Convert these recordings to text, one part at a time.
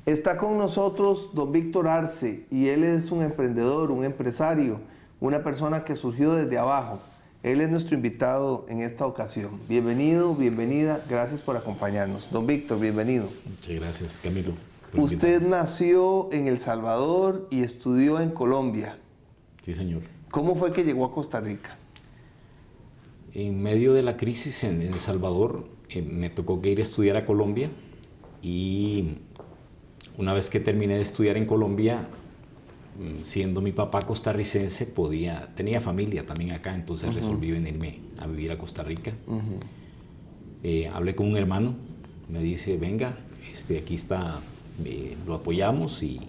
Está con nosotros don Víctor Arce y él es un emprendedor, un empresario, una persona que surgió desde abajo. Él es nuestro invitado en esta ocasión. Bienvenido, bienvenida, gracias por acompañarnos. Don Víctor, bienvenido. Muchas gracias, Camilo. Usted nació en El Salvador y estudió en Colombia. Sí, señor. ¿Cómo fue que llegó a Costa Rica? En medio de la crisis en El Salvador, me tocó que ir a estudiar a Colombia y una vez que terminé de estudiar en Colombia, siendo mi papá costarricense, tenía familia también acá, entonces resolví venirme a vivir a Costa Rica. Hablé con un hermano, me dice, venga, aquí está, lo apoyamos y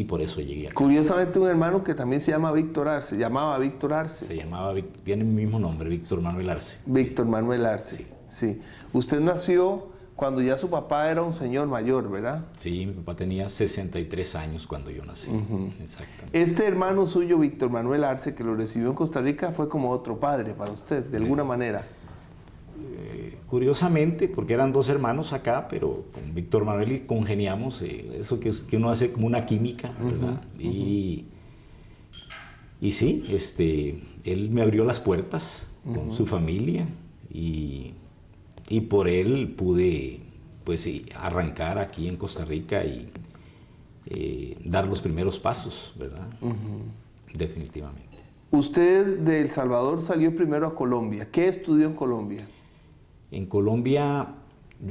por eso llegué acá. Curiosamente un hermano que también se llama Víctor Arce, llamaba Víctor Arce. Tiene el mismo nombre, Víctor Manuel Arce. Víctor Manuel Arce, sí. Sí. Usted nació cuando ya su papá era un señor mayor, ¿verdad? Sí, mi papá tenía 63 años cuando yo nací. Exactamente. Este hermano suyo, Víctor Manuel Arce, que lo recibió en Costa Rica, fue como otro padre para usted, de alguna manera. Curiosamente, porque eran dos hermanos acá, pero con Víctor Manuel congeniamos, eso que uno hace como una química, ¿verdad? Y sí, él me abrió las puertas con su familia y por él pude, pues sí, arrancar aquí en Costa Rica y dar los primeros pasos, ¿verdad? Definitivamente. Usted de El Salvador salió primero a Colombia. ¿Qué estudió en Colombia? En Colombia,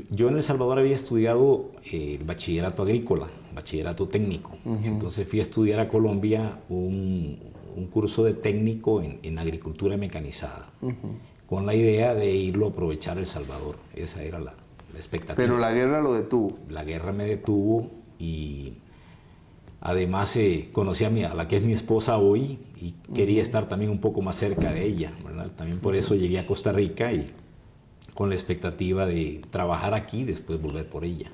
yo en El Salvador había estudiado el bachillerato agrícola, bachillerato técnico. Entonces fui a estudiar a Colombia un curso de técnico en agricultura mecanizada, con la idea de irlo a aprovechar El Salvador. Esa era la expectativa. Pero la guerra lo detuvo. La guerra me detuvo y además conocí a la que es mi esposa hoy y quería estar también un poco más cerca de ella, ¿verdad? También por eso llegué a Costa Rica y con la expectativa de trabajar aquí y después volver por ella.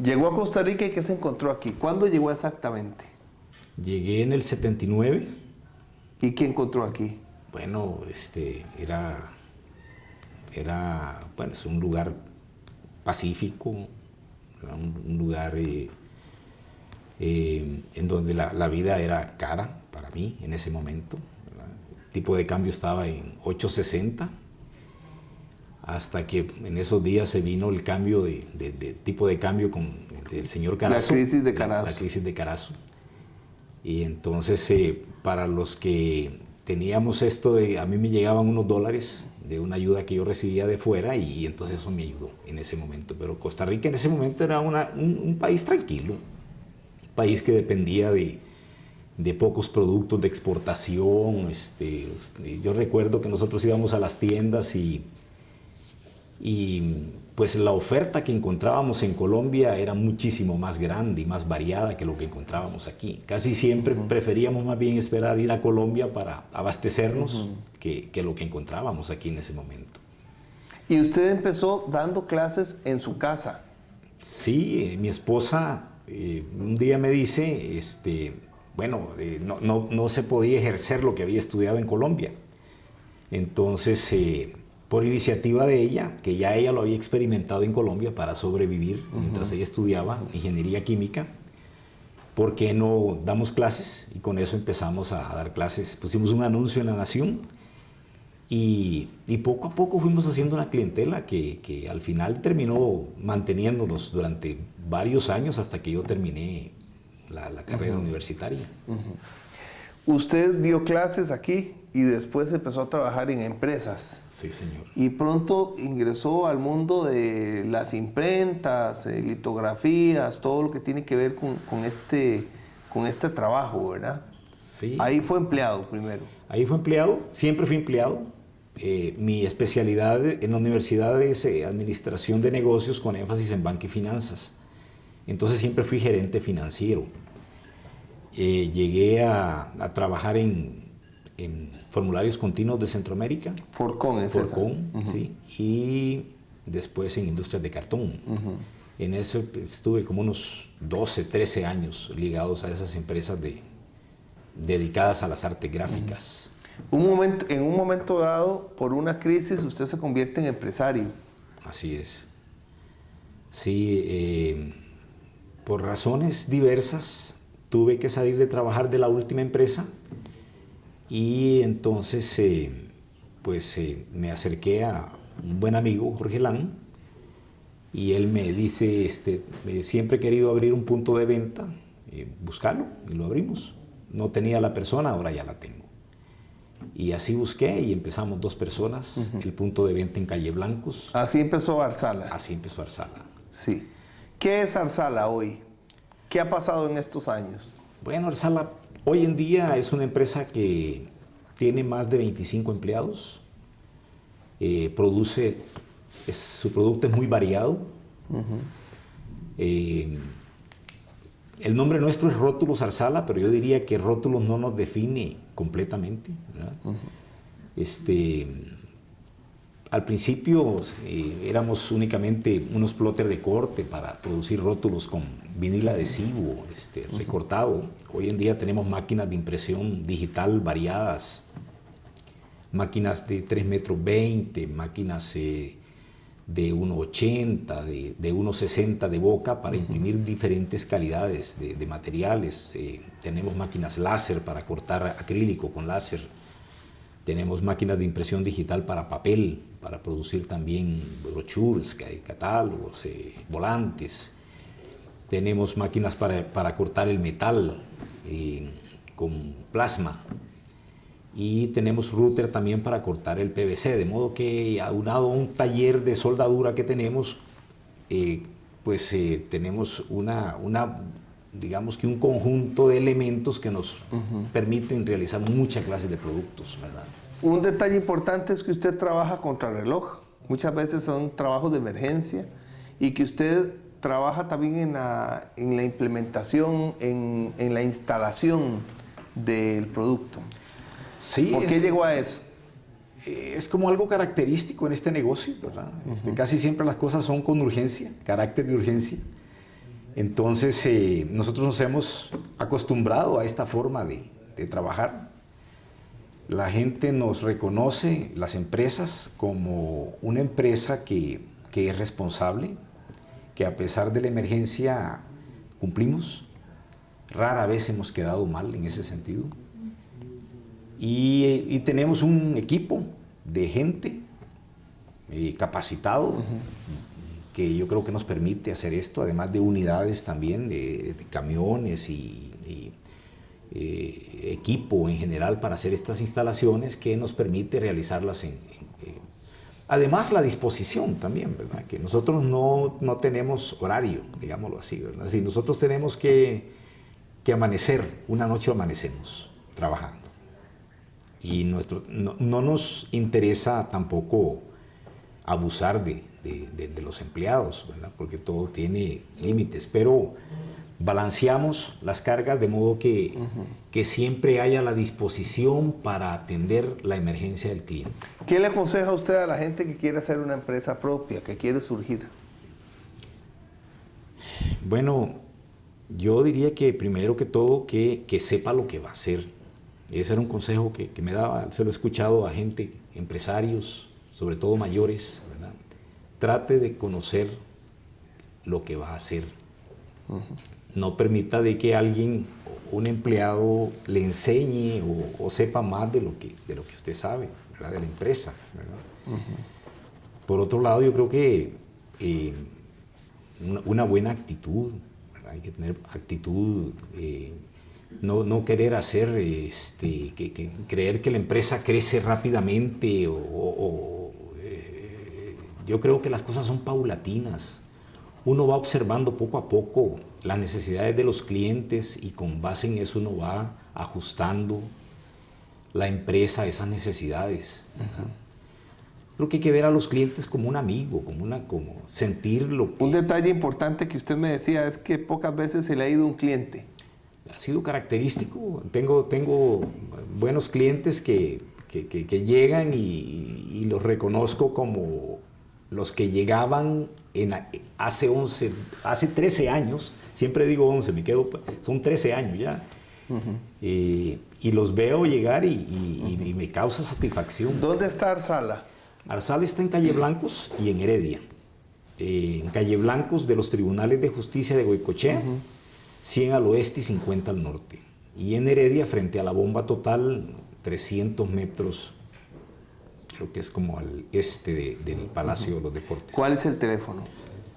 Llegó a Costa Rica y ¿qué se encontró aquí? ¿Cuándo llegó exactamente? Llegué en el 79. ¿Y qué encontró aquí? Bueno, bueno, es un lugar pacífico, un lugar en donde la vida era cara para mí en ese momento, ¿verdad? El tipo de cambio estaba en 8.60, hasta que en esos días se vino el cambio de tipo de cambio con el señor Carazo. La crisis de Carazo. La crisis de Carazo. Y entonces, para los que teníamos esto a mí me llegaban unos dólares de una ayuda que yo recibía de fuera y entonces eso me ayudó en ese momento. Pero Costa Rica en ese momento era un país tranquilo, un país que dependía de pocos productos de exportación. Yo recuerdo que nosotros íbamos a las tiendas y pues la oferta que encontrábamos en Colombia era muchísimo más grande y más variada que lo que encontrábamos aquí. Casi siempre preferíamos más bien esperar ir a Colombia para abastecernos que lo que encontrábamos aquí en ese momento. ¿Y usted empezó dando clases en su casa? Sí, mi esposa un día me dice, no se podía ejercer lo que había estudiado en Colombia. Entonces, por iniciativa de ella, que ya ella lo había experimentado en Colombia para sobrevivir mientras ella estudiaba ingeniería química, ¿por qué no damos clases? Y con eso empezamos a dar clases. Pusimos un anuncio en La Nación y poco a poco fuimos haciendo una clientela que al final terminó manteniéndonos durante varios años hasta que yo terminé la carrera universitaria. Usted dio clases aquí y después empezó a trabajar en empresas. Sí, señor. Y pronto ingresó al mundo de las imprentas, litografías, todo lo que tiene que ver con este trabajo, ¿verdad? Sí. Ahí fue empleado primero. Ahí fue empleado, siempre fui empleado. Mi especialidad en la universidad es administración de negocios con énfasis en banca y finanzas. Entonces siempre fui gerente financiero. Llegué a trabajar en formularios continuos de Centroamérica. Forcon es esa. Forcon, sí. Y después en industrias de cartón. En eso estuve como unos 12, 13 años ligados a esas empresas dedicadas a las artes gráficas. En un momento dado, por una crisis, usted se convierte en empresario. Así es. Sí, por razones diversas tuve que salir de trabajar de la última empresa y entonces me acerqué a un buen amigo, Jorge Lan, y él me dice, siempre he querido abrir un punto de venta, búscalo, y lo abrimos. No tenía la persona, ahora ya la tengo. Y así busqué y empezamos 2 personas, el punto de venta en Calle Blancos. Así empezó Arsala. Así empezó Arsala. Sí. ¿Qué es Arsala hoy? ¿Qué ha pasado en estos años? Bueno, Arsala hoy en día es una empresa que tiene más de 25 empleados, su producto es muy variado. El nombre nuestro es Rótulos Arsala, pero yo diría que Rótulos no nos define completamente, ¿verdad? Al principio éramos únicamente unos plotters de corte para producir rótulos con vinil adhesivo recortado. Hoy en día tenemos máquinas de impresión digital variadas, máquinas de 3,20 m, máquinas de 1,80 m, de 1,60 m de boca para imprimir diferentes calidades de materiales. Tenemos máquinas láser para cortar acrílico con láser. Tenemos máquinas de impresión digital para papel, para producir también brochures, catálogos, volantes. Tenemos máquinas para cortar el metal con plasma. Y tenemos router también para cortar el PVC, de modo que aunado a un taller de soldadura que tenemos, tenemos digamos que un conjunto de elementos que nos permiten realizar muchas clases de productos, ¿verdad? Un detalle importante es que usted trabaja contrarreloj. Muchas veces son trabajos de emergencia y que usted trabaja también en la implementación, en la instalación del producto. Sí, ¿Por qué llegó a eso? Es como algo característico en este negocio, ¿verdad? Casi siempre las cosas son con urgencia, carácter de urgencia. Entonces, nosotros nos hemos acostumbrado a esta forma de trabajar. La gente nos reconoce, las empresas, como una empresa que es responsable, que a pesar de la emergencia cumplimos. Rara vez hemos quedado mal en ese sentido. Y tenemos un equipo de gente capacitado, que yo creo que nos permite hacer esto, además de unidades también, de camiones y equipo en general para hacer estas instalaciones, que nos permite realizarlas además la disposición también, ¿verdad? Que nosotros no tenemos horario, digámoslo así, ¿verdad? Si nosotros tenemos que amanecer, una noche amanecemos trabajando. Y no nos interesa tampoco abusar de los empleados, ¿verdad? Porque todo tiene límites, pero balanceamos las cargas de modo que siempre haya la disposición para atender la emergencia del cliente. ¿Qué le aconseja usted a la gente que quiere hacer una empresa propia, que quiere surgir? Bueno, yo diría que primero que todo que sepa lo que va a hacer. Ese era un consejo que me daba, se lo he escuchado a gente, empresarios, sobre todo mayores, ¿verdad? Trate de conocer lo que va a hacer. No permita de que alguien, un empleado, le enseñe o sepa más de lo que usted sabe, ¿verdad? De la empresa, ¿verdad? Por otro lado, yo creo que una buena actitud, ¿verdad? Hay que tener actitud, no querer hacer, creer que la empresa crece rápidamente yo creo que las cosas son paulatinas. Uno va observando poco a poco las necesidades de los clientes y con base en eso uno va ajustando la empresa a esas necesidades. Creo que hay que ver a los clientes como un amigo, como sentirlo. Un detalle importante que usted me decía es que pocas veces se le ha ido un cliente. Ha sido característico. Tengo buenos clientes que llegan y los reconozco como los que llegaban hace 13 años, siempre digo 11, son 13 años ya, y los veo llegar y me causa satisfacción. ¿Dónde está Arsala? Arsala está en Calle Blancos y en Heredia. en Calle Blancos de los Tribunales de Justicia de Goicoechea, 100 al oeste y 50 al norte. Y en Heredia, frente a la Bomba Total, 300 metros, creo que es como al este del Palacio de los Deportes. ¿Cuál es el teléfono?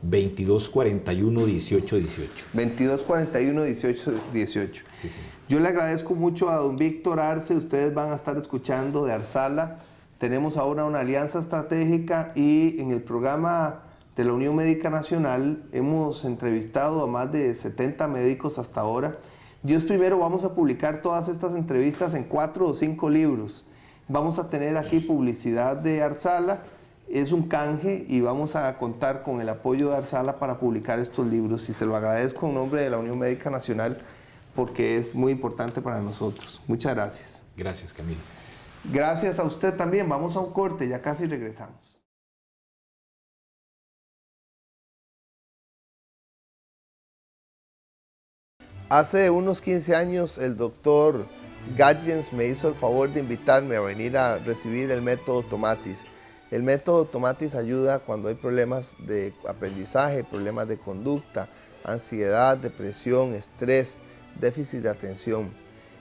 2241-1818. 2241-1818. Sí, sí. Yo le agradezco mucho a don Víctor Arce. Ustedes van a estar escuchando de Arsala. Tenemos ahora una alianza estratégica y en el programa de la Unión Médica Nacional hemos entrevistado a más de 70 médicos hasta ahora. Dios primero, vamos a publicar todas estas entrevistas en 4 o 5 libros. Vamos a tener aquí publicidad de Arsala. Es un canje y vamos a contar con el apoyo de Arsala para publicar estos libros y se lo agradezco en nombre de la Unión Médica Nacional porque es muy importante para nosotros. Muchas gracias. Gracias, Camilo. Gracias a usted también. Vamos a un corte, ya casi regresamos. Hace unos 15 años el doctor Gadgens me hizo el favor de invitarme a venir a recibir el método Tomatis. El método Tomatis ayuda cuando hay problemas de aprendizaje, problemas de conducta, ansiedad, depresión, estrés, déficit de atención.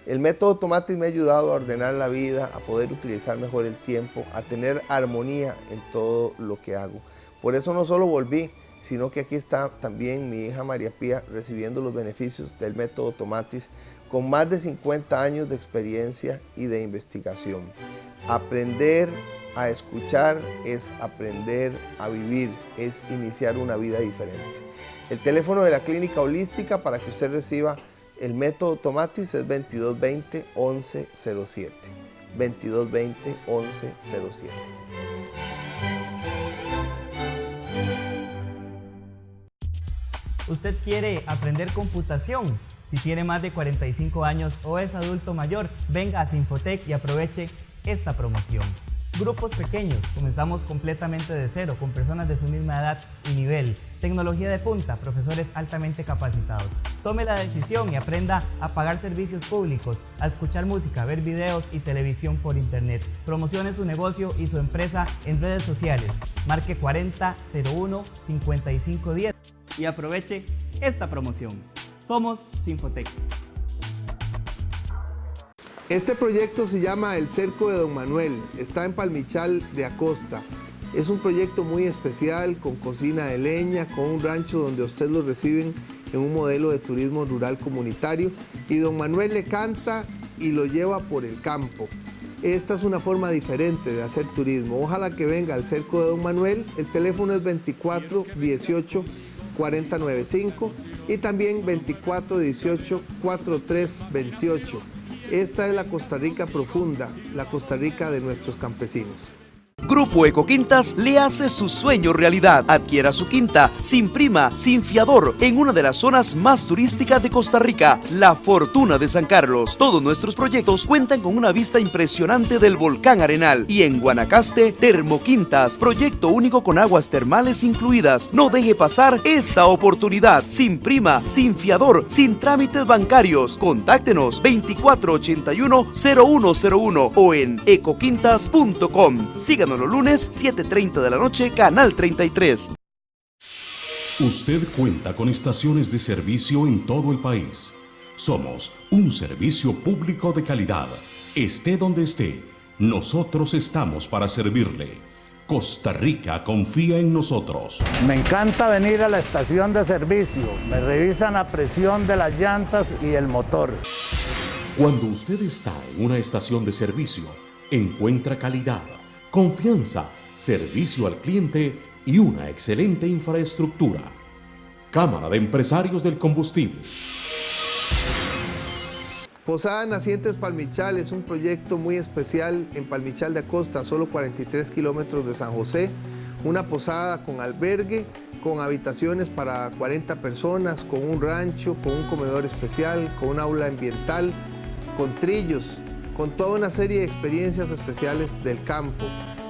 El método Tomatis me ha ayudado a ordenar la vida, a poder utilizar mejor el tiempo, a tener armonía en todo lo que hago. Por eso no solo volví, sino que aquí está también mi hija María Pía recibiendo los beneficios del método Tomatis con más de 50 años de experiencia y de investigación. Aprender a escuchar es aprender a vivir, es iniciar una vida diferente. El teléfono de la Clínica Holística para que usted reciba el método Tomatis es 2220-1107. 2220-1107. ¿Usted quiere aprender computación? Si tiene más de 45 años o es adulto mayor, venga a Sinfotec y aproveche esta promoción. Grupos pequeños, comenzamos completamente de cero, con personas de su misma edad y nivel. Tecnología de punta, profesores altamente capacitados. Tome la decisión y aprenda a pagar servicios públicos, a escuchar música, ver videos y televisión por internet. Promocione su negocio y su empresa en redes sociales. Marque 4001-5510 y aproveche esta promoción. Somos Sinfotec. Este proyecto se llama El Cerco de Don Manuel, está en Palmichal de Acosta. Es un proyecto muy especial, con cocina de leña, con un rancho donde a usted lo reciben en un modelo de turismo rural comunitario y Don Manuel le canta y lo lleva por el campo. Esta es una forma diferente de hacer turismo. Ojalá que venga al Cerco de Don Manuel. El teléfono es 24 18 4095 y también 24 18 4328. Esta es la Costa Rica profunda, la Costa Rica de nuestros campesinos. Grupo Ecoquintas le hace su sueño realidad. Adquiera su quinta sin prima, sin fiador, en una de las zonas más turísticas de Costa Rica, La Fortuna de San Carlos. Todos nuestros proyectos cuentan con una vista impresionante del volcán Arenal. Y en Guanacaste, Termoquintas, proyecto único con aguas termales incluidas. No deje pasar esta oportunidad. Sin prima, sin fiador, sin trámites bancarios. Contáctenos 2481-0101 o en ecoquintas.com. Síganos los lunes 7:30 de la noche, Canal 33. Usted cuenta con estaciones de servicio en todo el país. Somos un servicio público de calidad. Esté donde esté, nosotros estamos para servirle. Costa Rica confía en nosotros. Me encanta venir a la estación de servicio. Me revisan la presión de las llantas y el motor. Cuando usted está en una estación de servicio, encuentra calidad, confianza, servicio al cliente y una excelente infraestructura. Cámara de Empresarios del Combustible. Posada Nacientes Palmichal es un proyecto muy especial en Palmichal de Acosta, solo 43 kilómetros de San José. Una posada con albergue, con habitaciones para 40 personas, con un rancho, con un comedor especial, con un aula ambiental, con trillos, con toda una serie de experiencias especiales del campo.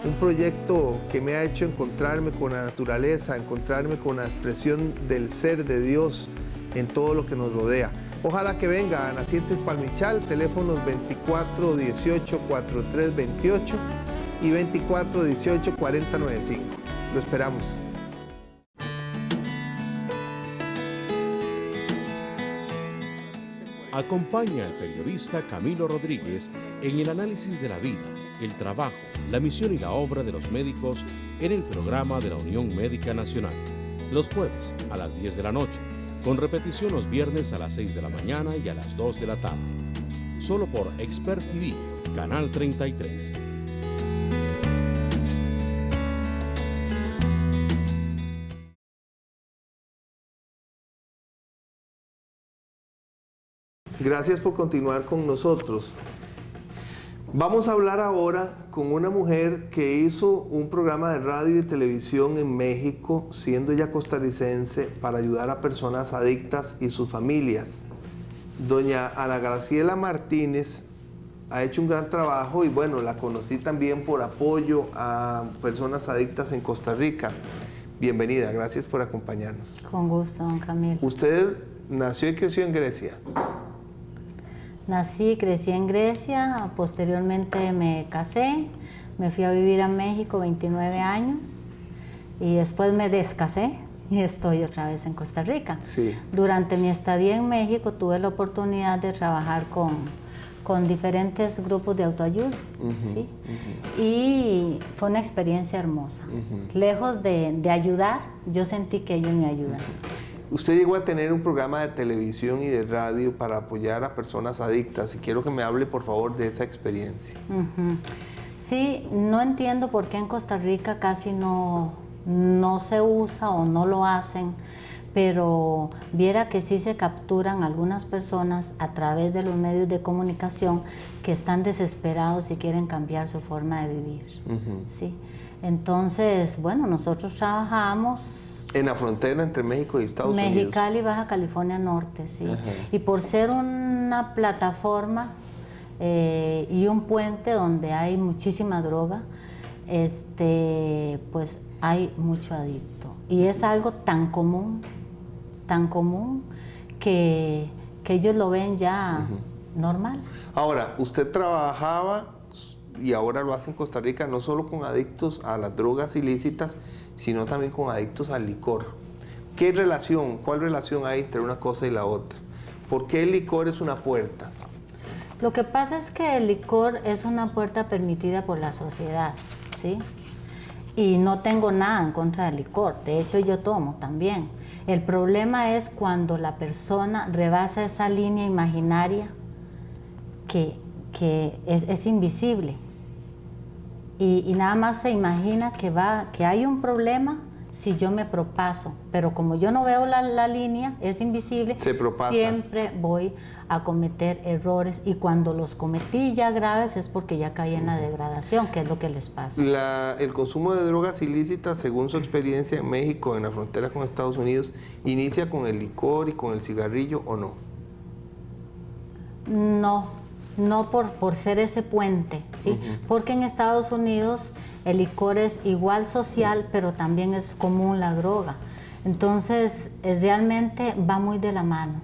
Un proyecto que me ha hecho encontrarme con la naturaleza, encontrarme con la expresión del ser de Dios en todo lo que nos rodea. Ojalá que venga a Nacientes Palmichal, teléfonos 24 18 4328 y 24 18 4095. Lo esperamos. Acompaña al periodista Camilo Rodríguez en el análisis de la vida, el trabajo, la misión y la obra de los médicos en el programa de la Unión Médica Nacional. Los jueves a las 10 de la noche, con repetición los viernes a las 6 de la mañana y a las 2 de la tarde. Solo por Expert TV, Canal 33. Gracias por continuar con nosotros. Vamos a hablar ahora con una mujer que hizo un programa de radio y televisión en México, siendo ella costarricense, para ayudar a personas adictas y sus familias. Doña Ana Graciela Martínez ha hecho un gran trabajo y bueno, la conocí también por apoyo a personas adictas en Costa Rica. Bienvenida, gracias por acompañarnos. Con gusto, don Camilo. Usted nació y creció en Grecia. Nací y crecí en Grecia, posteriormente me casé, me fui a vivir a México 29 años y después me descasé y estoy otra vez en Costa Rica. Sí. Durante mi estadía en México tuve la oportunidad de trabajar con diferentes grupos de autoayuda, ¿sí? Y fue una experiencia hermosa. Lejos de ayudar, yo sentí que ellos me ayudan. Usted llegó a tener un programa de televisión y de radio para apoyar a personas adictas y quiero que me hable por favor de esa experiencia. Sí, no entiendo por qué en Costa Rica casi no se usa o no lo hacen, pero viera que sí se capturan algunas personas a través de los medios de comunicación que están desesperados y quieren cambiar su forma de vivir. ¿Sí? Entonces, bueno, nosotros trabajamos en la frontera entre México y Estados Unidos. Mexicali, Baja California Norte, sí. Y por ser una plataforma y un puente donde hay muchísima droga, pues hay mucho adicto. Y es algo tan común que ellos lo ven ya normal. Ahora, usted trabajaba y ahora lo hace en Costa Rica no solo con adictos a las drogas ilícitas, sino también con adictos al licor. ¿Qué relación, cuál relación hay entre una cosa y la otra? ¿Por qué el licor es una puerta? Lo que pasa es que el licor es una puerta permitida por la sociedad, ¿sí? Y no tengo nada en contra del licor, de hecho yo tomo también. El problema es cuando la persona rebasa esa línea imaginaria que es invisible y nada más se imagina que hay un problema si yo me propaso, pero como yo no veo la línea, es invisible, siempre voy a cometer errores y cuando los cometí ya graves es porque ya caí en la degradación, que es lo que les pasa. El consumo de drogas ilícitas, según su experiencia en México, en la frontera con Estados Unidos, ¿inicia con el licor y con el cigarrillo o no? No por ser ese puente, ¿sí? Porque en Estados Unidos el licor es igual social, pero también es común la droga. Entonces, realmente va muy de la mano,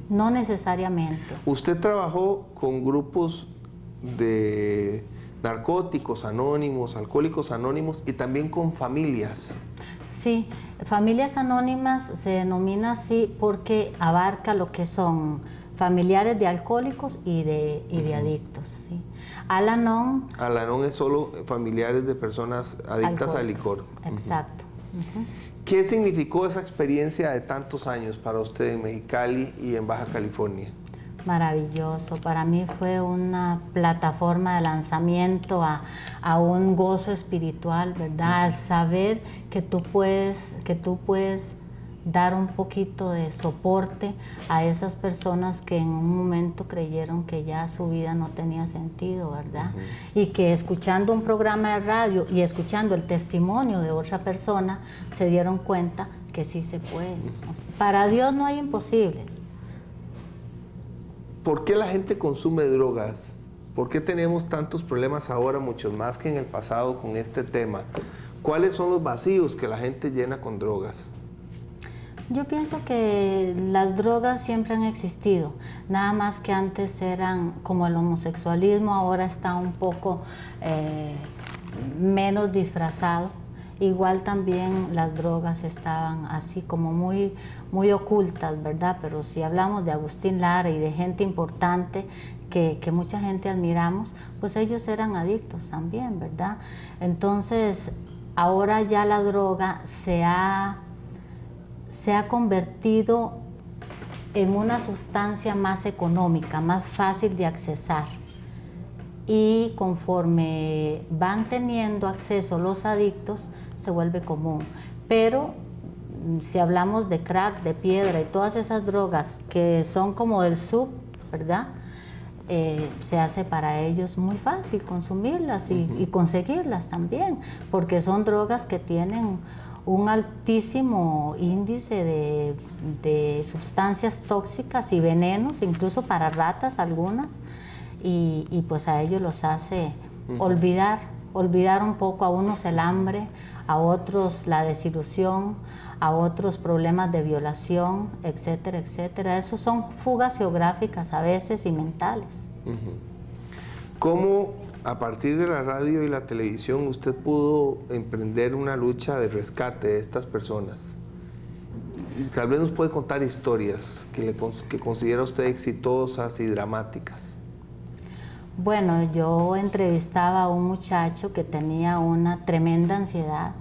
no necesariamente. Usted trabajó con grupos de narcóticos anónimos, alcohólicos anónimos y también con familias. Sí, familias anónimas se denomina así porque abarca lo que son familiares de alcohólicos y de adictos. ¿Sí? Al-Anon es solo familiares de personas adictas al licor. Exacto. ¿Qué significó esa experiencia de tantos años para usted en Mexicali y en Baja California? Maravilloso, para mí fue una plataforma de lanzamiento a un gozo espiritual, ¿verdad? Al saber que tú puedes dar un poquito de soporte a esas personas que en un momento creyeron que ya su vida no tenía sentido, ¿verdad? Y que escuchando un programa de radio y escuchando el testimonio de otra persona se dieron cuenta que sí se puede. Para Dios no hay imposibles. ¿Por qué la gente consume drogas? ¿Por qué tenemos tantos problemas ahora, muchos más que en el pasado con este tema? ¿Cuáles son los vacíos que la gente llena con drogas? Yo pienso que las drogas siempre han existido, nada más que antes eran como el homosexualismo, ahora está un poco menos disfrazado igual también las drogas estaban así como muy, muy ocultas, ¿verdad? Pero si hablamos de Agustín Lara y de gente importante que mucha gente admiramos, pues ellos eran adictos también, ¿verdad? Entonces, ahora ya la droga se ha convertido en una sustancia más económica, más fácil de accesar. Y conforme van teniendo acceso los adictos, se vuelve común. Pero si hablamos de crack, de piedra y todas esas drogas que son como del sub, ¿verdad? Se hace para ellos muy fácil consumirlas y conseguirlas también, porque son drogas que tienen un altísimo índice de sustancias tóxicas y venenos, incluso para ratas algunas, y pues a ellos los hace olvidar un poco, a unos el hambre, a otros la desilusión, a otros problemas de violación, etcétera, etcétera. Esos son fugas geográficas a veces y mentales. ¿Cómo a partir de la radio y la televisión usted pudo emprender una lucha de rescate de estas personas? Y tal vez nos puede contar historias que considera usted exitosas y dramáticas. Bueno, yo entrevistaba a un muchacho que tenía una tremenda ansiedad.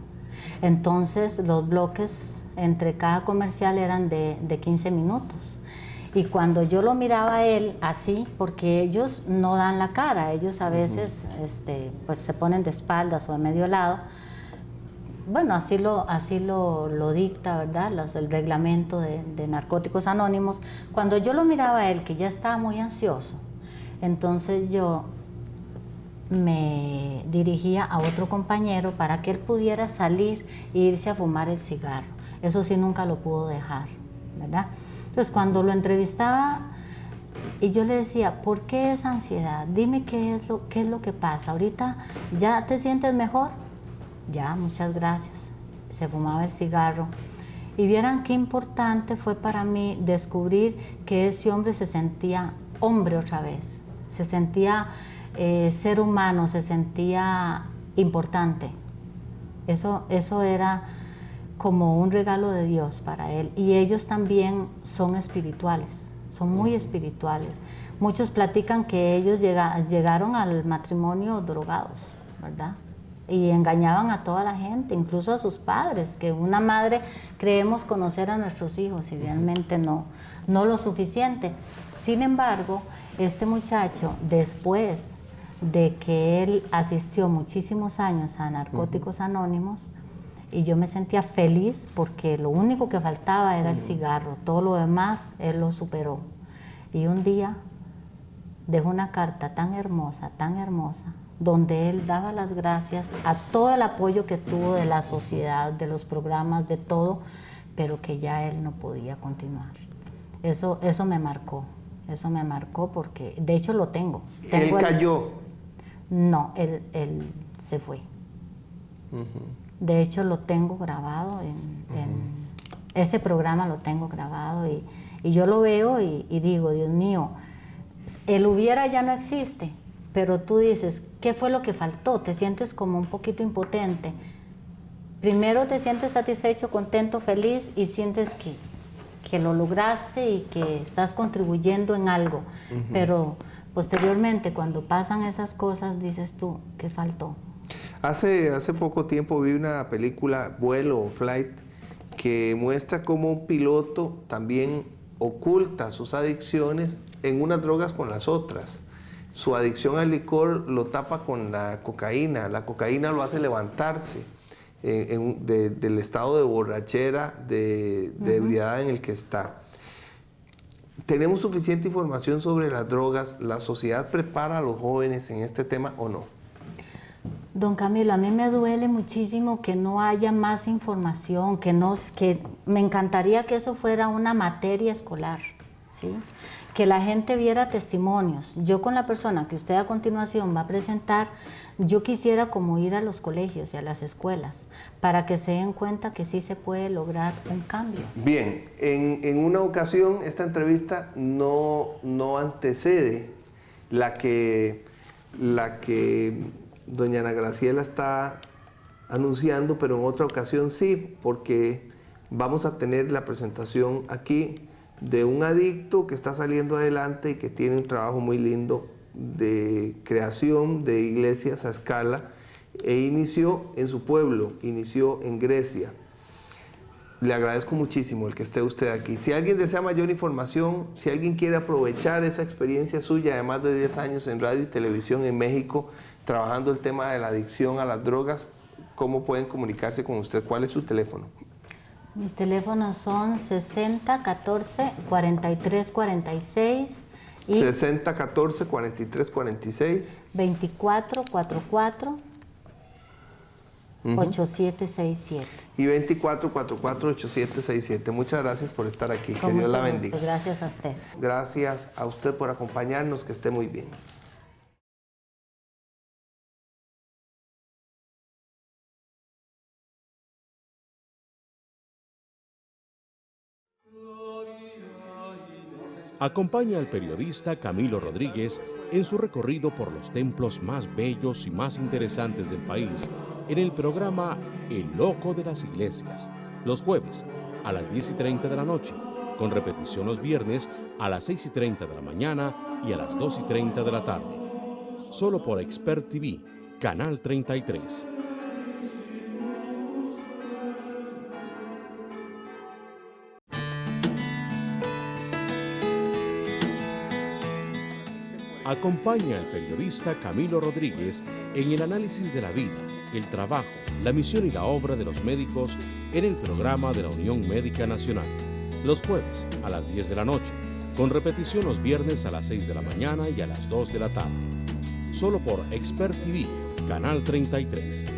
Entonces los bloques entre cada comercial eran de 15 minutos. Y cuando yo lo miraba a él así, porque ellos no dan la cara, ellos a veces pues se ponen de espaldas o de medio lado. Bueno, así lo dicta, ¿verdad? El reglamento de Narcóticos Anónimos. Cuando yo lo miraba a él, que ya estaba muy ansioso, entonces yo me dirigía a otro compañero para que él pudiera salir e irse a fumar el cigarro. Eso sí, nunca lo pudo dejar, ¿verdad? Entonces, cuando lo entrevistaba, y yo le decía, ¿por qué esa ansiedad? Dime qué es lo que pasa. ¿Ahorita ya te sientes mejor? Ya, muchas gracias. Se fumaba el cigarro. Y vieran qué importante fue para mí descubrir que ese hombre se sentía hombre otra vez. Se sentía ser humano, se sentía importante. Eso era como un regalo de Dios para él. Y ellos también son espirituales, son muy espirituales. Muchos platican que ellos llegaron al matrimonio drogados, ¿verdad? Y engañaban a toda la gente, incluso a sus padres, que una madre creemos conocer a nuestros hijos y realmente no lo suficiente. Sin embargo, este muchacho, después de que él asistió muchísimos años a Narcóticos Anónimos, y yo me sentía feliz porque lo único que faltaba era el cigarro, todo lo demás él lo superó. Y un día dejó una carta tan hermosa, donde él daba las gracias a todo el apoyo que tuvo de la sociedad, de los programas, de todo, pero que ya él no podía continuar. Eso me marcó porque, de hecho, lo tengo. ¿Él cayó? No, él se fue. De hecho, lo tengo grabado, en ese programa lo tengo grabado y yo lo veo y digo, Dios mío, el hubiera ya no existe, pero tú dices, ¿qué fue lo que faltó? Te sientes como un poquito impotente. Primero te sientes satisfecho, contento, feliz y sientes que lo lograste y que estás contribuyendo en algo, pero posteriormente cuando pasan esas cosas dices tú, ¿qué faltó? Hace poco tiempo vi una película, Vuelo o Flight, que muestra cómo un piloto también oculta sus adicciones en unas drogas con las otras. Su adicción al licor lo tapa con la cocaína lo hace levantarse del estado de borrachera, de ebriedad en el que está. ¿Tenemos suficiente información sobre las drogas? ¿La sociedad prepara a los jóvenes en este tema o no? Don Camilo, a mí me duele muchísimo que no haya más información, que me encantaría que eso fuera una materia escolar, ¿sí? Que la gente viera testimonios. Yo con la persona que usted a continuación va a presentar, yo quisiera como ir a los colegios y a las escuelas para que se den cuenta que sí se puede lograr un cambio. Bien, en una ocasión esta entrevista no antecede la que doña Ana Graciela está anunciando, pero en otra ocasión sí, porque vamos a tener la presentación aquí de un adicto que está saliendo adelante y que tiene un trabajo muy lindo de creación de iglesias a escala, e inició en su pueblo, inició en Grecia. Le agradezco muchísimo el que esté usted aquí. Si alguien desea mayor información, si alguien quiere aprovechar esa experiencia suya de más de 10 años en radio y televisión en México, trabajando el tema de la adicción a las drogas, ¿cómo pueden comunicarse con usted? ¿Cuál es su teléfono? Mis teléfonos son 6014-4346 y 6014-4346 2444 8767. y 2444-8767. Muchas gracias por estar aquí. Que Dios la bendiga. Gracias a usted. Gracias a usted por acompañarnos. Que esté muy bien. Acompaña al periodista Camilo Rodríguez en su recorrido por los templos más bellos y más interesantes del país en el programa El Loco de las Iglesias, los jueves a las 10:30 de la noche, con repetición los viernes a las 6:30 de la mañana y a las 2:30 de la tarde. Solo por Expert TV, Canal 33. Acompaña al periodista Camilo Rodríguez en el análisis de la vida, el trabajo, la misión y la obra de los médicos en el programa de la Unión Médica Nacional, los jueves a las 10 de la noche, con repetición los viernes a las 6 de la mañana y a las 2 de la tarde. Solo por Expert TV, Canal 33.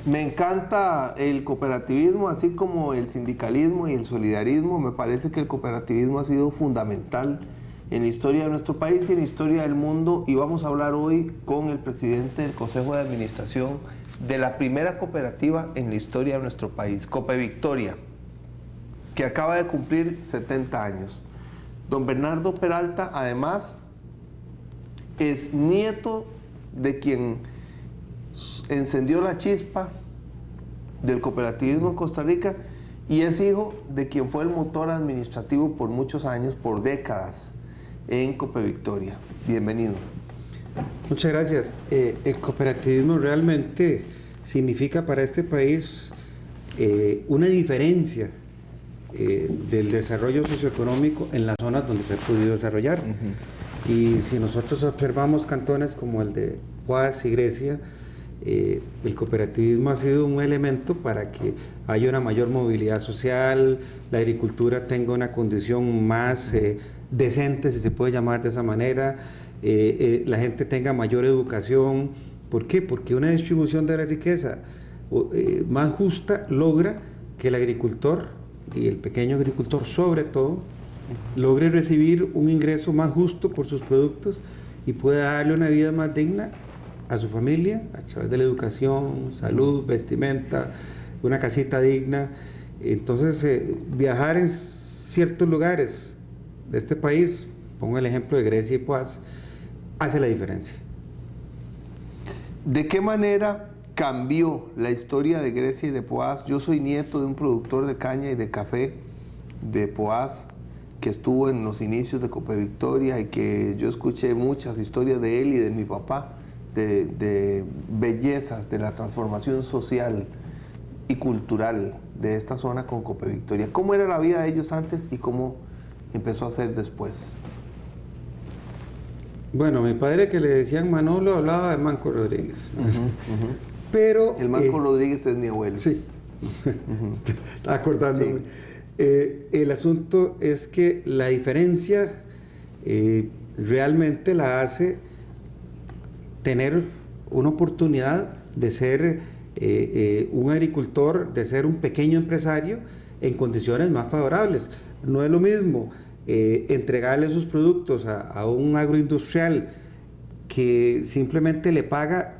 Me encanta el cooperativismo, así como el sindicalismo y el solidarismo. Me parece que el cooperativismo ha sido fundamental en la historia de nuestro país y en la historia del mundo. Y vamos a hablar hoy con el presidente del Consejo de Administración de la primera cooperativa en la historia de nuestro país, Copevictoria, que acaba de cumplir 70 años. Don Bernardo Peralta, además, es nieto de quien encendió la chispa del cooperativismo en Costa Rica y es hijo de quien fue el motor administrativo por muchos años, por décadas, en Copevictoria. Bienvenido. Muchas gracias. El cooperativismo realmente significa para este país una diferencia del desarrollo socioeconómico en las zonas donde se ha podido desarrollar. Y si nosotros observamos cantones como el de Poás y Grecia, el cooperativismo ha sido un elemento para que haya una mayor movilidad social, la agricultura tenga una condición más decente, si se puede llamar de esa manera, la gente tenga mayor educación. ¿Por qué? Porque una distribución de la riqueza más justa logra que el agricultor, y el pequeño agricultor sobre todo, logre recibir un ingreso más justo por sus productos y pueda darle una vida más digna a su familia a través de la educación, salud, vestimenta, una casita digna. Entonces, viajar en ciertos lugares de este país, pongo el ejemplo de Grecia y Poás, hace la diferencia. ¿De qué manera cambió la historia de Grecia y de Poás? Yo soy nieto de un productor de caña y de café de Poás que estuvo en los inicios de Copevictoria y que yo escuché muchas historias de él y de mi papá, de bellezas de la transformación social y cultural de esta zona con Copevictoria. ¿Cómo era la vida de ellos antes y cómo empezó a ser después? Bueno, mi padre, que le decían Manolo, hablaba de Manco Rodríguez. Pero el Manco Rodríguez es mi abuelo. Sí, acordándome. Sí. El asunto es que la diferencia realmente la hace tener una oportunidad de ser un agricultor, de ser un pequeño empresario en condiciones más favorables. No es lo mismo entregarle sus productos a un agroindustrial que simplemente le paga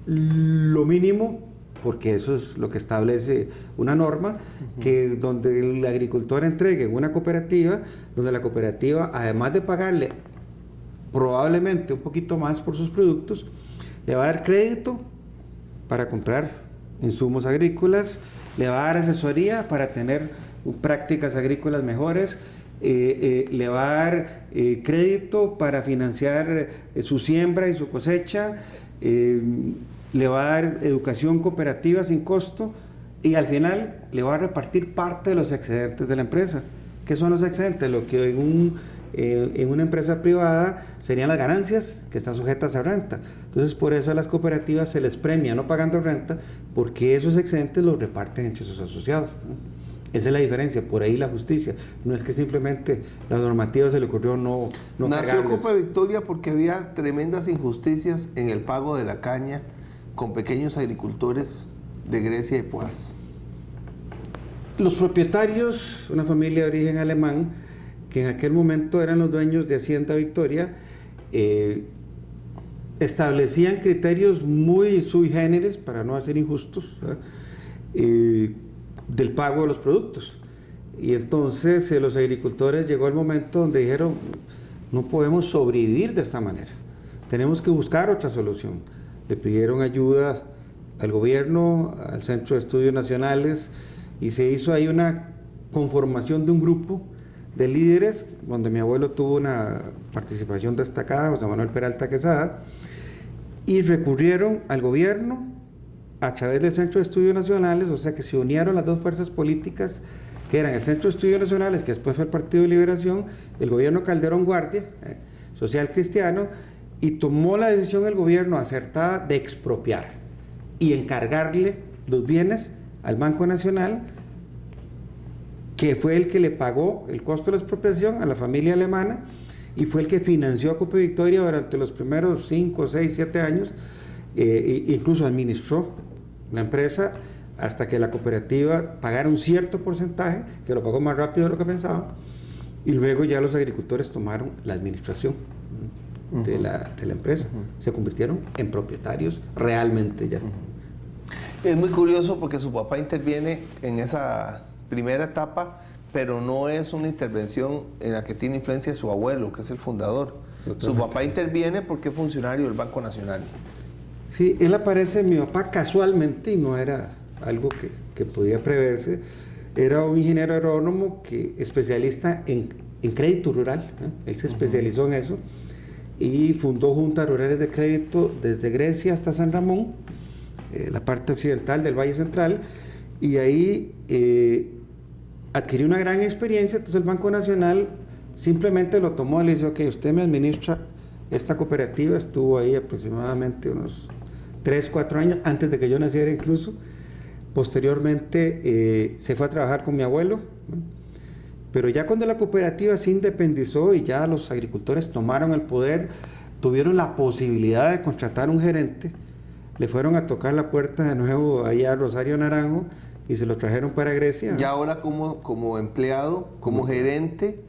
lo mínimo porque eso es lo que establece una norma, que donde el agricultor entregue una cooperativa, donde la cooperativa, además de pagarle probablemente un poquito más por sus productos, le va a dar crédito para comprar insumos agrícolas, le va a dar asesoría para tener prácticas agrícolas mejores, le va a dar crédito para financiar su siembra y su cosecha, le va a dar educación cooperativa sin costo y al final le va a repartir parte de los excedentes de la empresa. ¿Qué son los excedentes? Lo que en una empresa privada serían las ganancias que están sujetas a renta. Entonces por eso a las cooperativas se les premia no pagando renta, porque esos excedentes los reparten entre sus asociados, ¿no? Esa es la diferencia, por ahí la justicia. No es que simplemente la normativa se le ocurrió no Nació Copa Victoria porque había tremendas injusticias en el pago de la caña con pequeños agricultores de Grecia y Poás. Los propietarios, una familia de origen alemán, que en aquel momento eran los dueños de Hacienda Victoria, establecían criterios muy sui generis, para no ser injustos, del pago de los productos. Y entonces los agricultores llegó el momento donde dijeron, no podemos sobrevivir de esta manera, tenemos que buscar otra solución. Le pidieron ayuda al gobierno, al Centro de Estudios Nacionales, y se hizo ahí una conformación de un grupo de líderes, donde mi abuelo tuvo una participación destacada, José Manuel Peralta Quesada, y recurrieron al gobierno a través del Centro de Estudios Nacionales, o sea que se unieron las dos fuerzas políticas, que eran el Centro de Estudios Nacionales, que después fue el Partido de Liberación, el gobierno Calderón Guardia, social cristiano, y tomó la decisión el gobierno acertada de expropiar y encargarle los bienes al Banco Nacional, que fue el que le pagó el costo de la expropiación a la familia alemana y fue el que financió a Copa Victoria durante los primeros 5, 6, 7 años, incluso administró la empresa hasta que la cooperativa pagara un cierto porcentaje, que lo pagó más rápido de lo que pensaba, y luego ya los agricultores tomaron la administración de la empresa, se convirtieron en propietarios realmente ya. Es muy curioso porque su papá interviene en esa primera etapa, pero no es una intervención en la que tiene influencia su abuelo, que es el fundador. Totalmente. Su papá interviene porque es funcionario del Banco Nacional. Sí, él aparece, mi papá, casualmente, y no era algo que podía preverse. Era un ingeniero agrónomo especialista en crédito rural, él se especializó en eso y fundó juntas rurales de crédito desde Grecia hasta San Ramón, la parte occidental del Valle Central, y ahí adquirió una gran experiencia. Entonces el Banco Nacional simplemente lo tomó y le dice, ok, usted me administra esta cooperativa. Estuvo ahí aproximadamente unos 3, 4 años, antes de que yo naciera incluso. Posteriormente se fue a trabajar con mi abuelo, ¿no? Pero ya cuando la cooperativa se independizó y ya los agricultores tomaron el poder, tuvieron la posibilidad de contratar un gerente, le fueron a tocar la puerta de nuevo allá a Rosario Naranjo y se lo trajeron para Grecia. Y ahora como empleado, como gerente,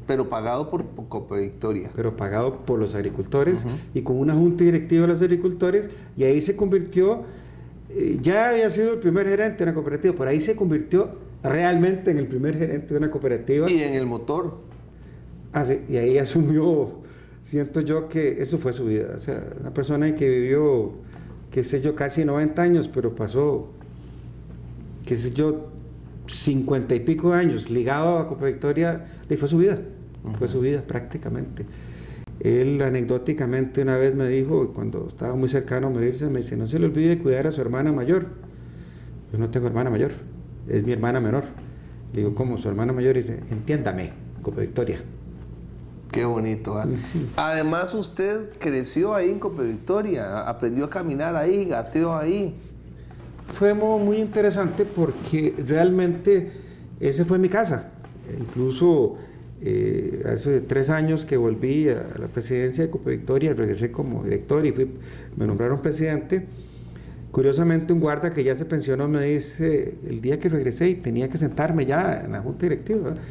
pero pagado por Copa Victoria. Pero pagado por los agricultores y con una junta directiva de los agricultores, y ahí se convirtió, ya había sido el primer gerente de una cooperativa, por ahí se convirtió realmente en el primer gerente de una cooperativa. Y en el motor. Ah, sí, y ahí asumió, siento yo que eso fue su vida. O sea, una persona que vivió, qué sé yo, casi 90 años, pero pasó, qué sé yo, 50 y pico años ligado a Copa Victoria, y fue su vida, fue su vida prácticamente. Él anecdóticamente una vez me dijo, cuando estaba muy cercano a morirse, me dice, no se le olvide cuidar a su hermana mayor. Yo no tengo hermana mayor, es mi hermana menor. Le digo, ¿cómo? Su hermana mayor. Y dice, entiéndame, Copa Victoria. Qué bonito, ¿eh? Además usted creció ahí en Copa Victoria, aprendió a caminar ahí, gateó ahí. Fue muy interesante porque realmente ese fue mi casa. Incluso hace 3 años que volví a la presidencia de Copa Victoria, regresé como director y me nombraron presidente. Curiosamente un guarda que ya se pensionó me dice, el día que regresé y tenía que sentarme ya en la junta directiva, ¿verdad?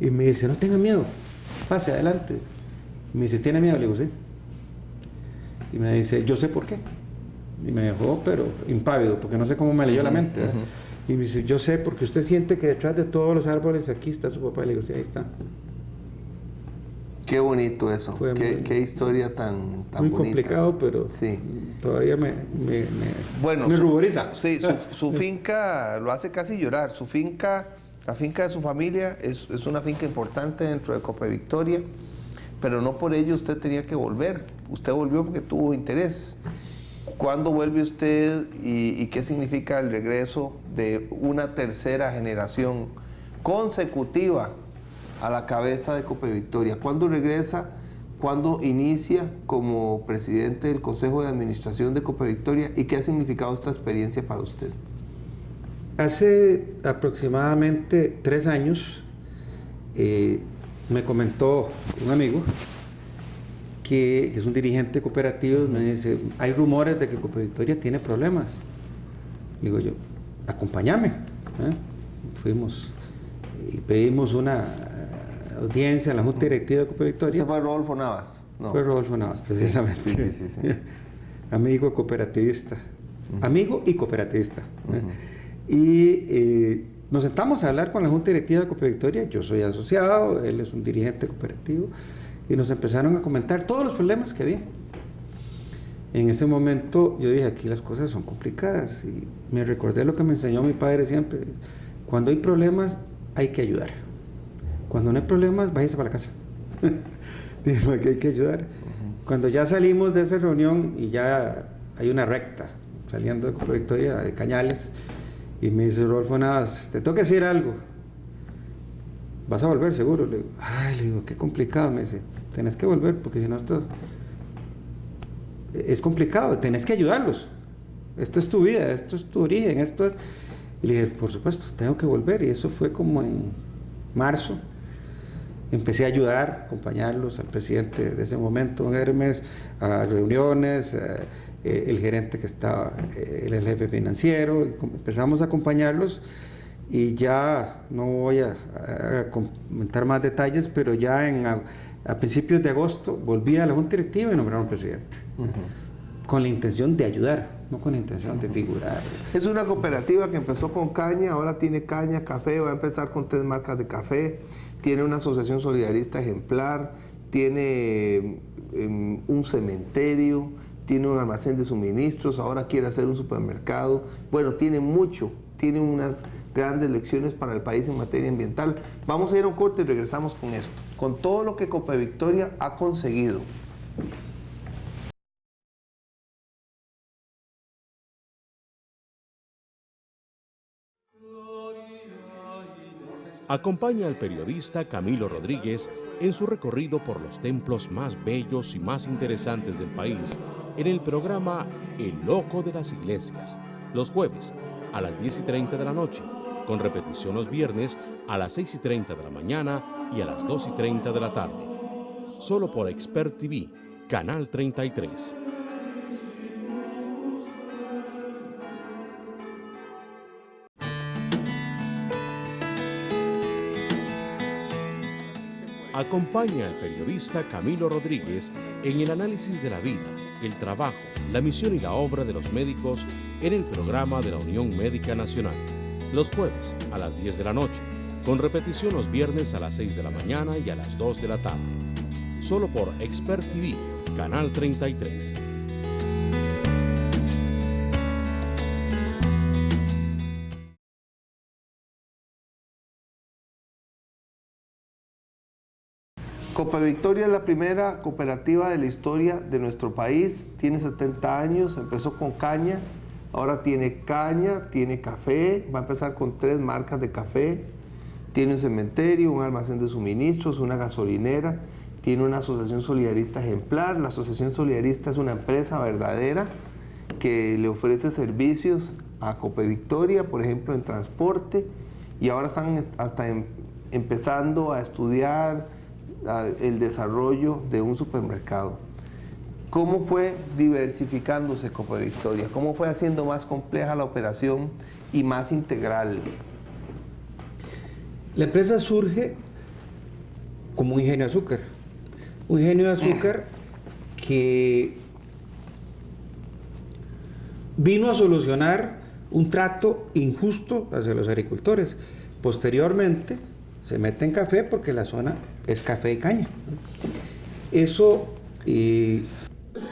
Y me dice, no tenga miedo, pase adelante. Y me dice, ¿tiene miedo? Le digo, sí. Y me dice, yo sé por qué. Y me dejó, pero impávido, porque no sé cómo me leyó la mente. Y me dice, yo sé, porque usted siente que detrás de todos los árboles aquí está su papá. Y le digo, sí, ahí está. Qué bonito eso, qué historia tan muy bonita. Complicado, pero sí. Todavía me ruboriza. Sí, su finca lo hace casi llorar. Su finca, la finca de su familia, es una finca importante dentro de Copa Victoria, pero no por ello usted tenía que volver. Usted volvió porque tuvo interés. ¿Cuándo vuelve usted y qué significa el regreso de una tercera generación consecutiva a la cabeza de Copa Victoria? ¿Cuándo regresa? ¿Cuándo inicia como presidente del Consejo de Administración de Copa Victoria? ¿Y qué ha significado esta experiencia para usted? Hace aproximadamente 3 años me comentó un amigo que es un dirigente cooperativo, me dice, hay rumores de que Copa Victoria tiene problemas. Le digo yo, acompáñame. Fuimos y pedimos una audiencia en la Junta Directiva de Copa Victoria. ¿Ese fue Rodolfo Navas? No. Fue Rodolfo Navas, precisamente. Sí. Amigo cooperativista. Amigo y cooperativista. Y nos sentamos a hablar con la Junta Directiva de Copa Victoria. Yo soy asociado, él es un dirigente cooperativo. Y nos empezaron a comentar todos los problemas que había. En ese momento yo dije, aquí las cosas son complicadas. Y me recordé lo que me enseñó mi padre siempre. Cuando hay problemas, hay que ayudar. Cuando no hay problemas, váyase para la casa. Dijo que hay que ayudar. Cuando ya salimos de esa reunión y ya hay una recta, saliendo de Copa Victoria, de Cañales, y me dice Rodolfo Navas, te tengo que decir algo. ¿Vas a volver seguro? Le digo, qué complicado. Me dice, tenés que volver porque si no esto es complicado, tenés que ayudarlos. Esto es tu vida, esto es tu origen, esto es... Y le dije, por supuesto, tengo que volver. Y eso fue como en marzo. Empecé a ayudar, acompañarlos al presidente de ese momento, don Hermes, a reuniones, el gerente que estaba, el jefe financiero, y empezamos a acompañarlos. Y ya no voy a comentar más detalles, pero ya a principios de agosto volví a la Junta Directiva y nombraron presidente. Con la intención de ayudar, no con la intención de figurar. Es una cooperativa que empezó con caña, ahora tiene caña, café, va a empezar con 3 marcas de café, tiene una asociación solidarista ejemplar, tiene un cementerio, tiene un almacén de suministros, ahora quiere hacer un supermercado. Bueno, tiene mucho, tiene unas grandes lecciones para el país en materia ambiental. Vamos a ir a un corte y regresamos con esto, con todo lo que Copa Victoria ha conseguido. Acompaña al periodista Camilo Rodríguez en su recorrido por los templos más bellos y más interesantes del país en el programa El Loco de las Iglesias, los jueves a las 10:30 de la noche, con repetición los viernes a las 6:30 de la mañana y a las 2:30 de la tarde. Solo por Expert TV, Canal 33. Acompaña al periodista Camilo Rodríguez en el análisis de la vida, el trabajo, la misión y la obra de los médicos en el programa de la Unión Médica Nacional, los jueves a las 10 de la noche, con repetición los viernes a las 6 de la mañana y a las 2 de la tarde. Solo por Expert TV, Canal 33. Copa Victoria es la primera cooperativa de la historia de nuestro país, tiene 70 años, empezó con caña, ahora tiene caña, tiene café, va a empezar con 3 marcas de café, tiene un cementerio, un almacén de suministros, una gasolinera, tiene una asociación solidarista ejemplar. La asociación solidarista es una empresa verdadera que le ofrece servicios a Copa Victoria, por ejemplo en transporte, y ahora están hasta empezando a estudiar el desarrollo de un supermercado. ¿Cómo fue diversificándose Copa Victoria? ¿Cómo fue haciendo más compleja la operación y más integral? La empresa surge como un ingenio de azúcar. Un ingenio de azúcar que vino a solucionar un trato injusto hacia los agricultores. Posteriormente se mete en café porque la zona es café y caña. Eso es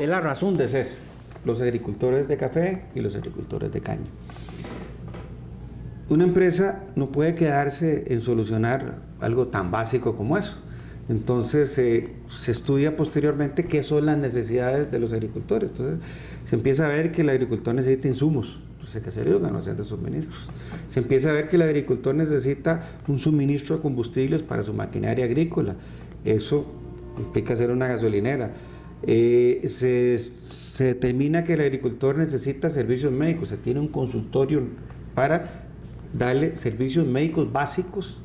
la razón de ser, los agricultores de café y los agricultores de caña. Una empresa no puede quedarse en solucionar algo tan básico como eso. Entonces se estudia posteriormente qué son las necesidades de los agricultores. Entonces se empieza a ver que el agricultor necesita insumos, entonces hay que hacer organización de suministros. Se empieza a ver que el agricultor necesita un suministro de combustibles para su maquinaria agrícola. Eso implica hacer una gasolinera. Se determina que el agricultor necesita servicios médicos, se tiene un consultorio para darle servicios médicos básicos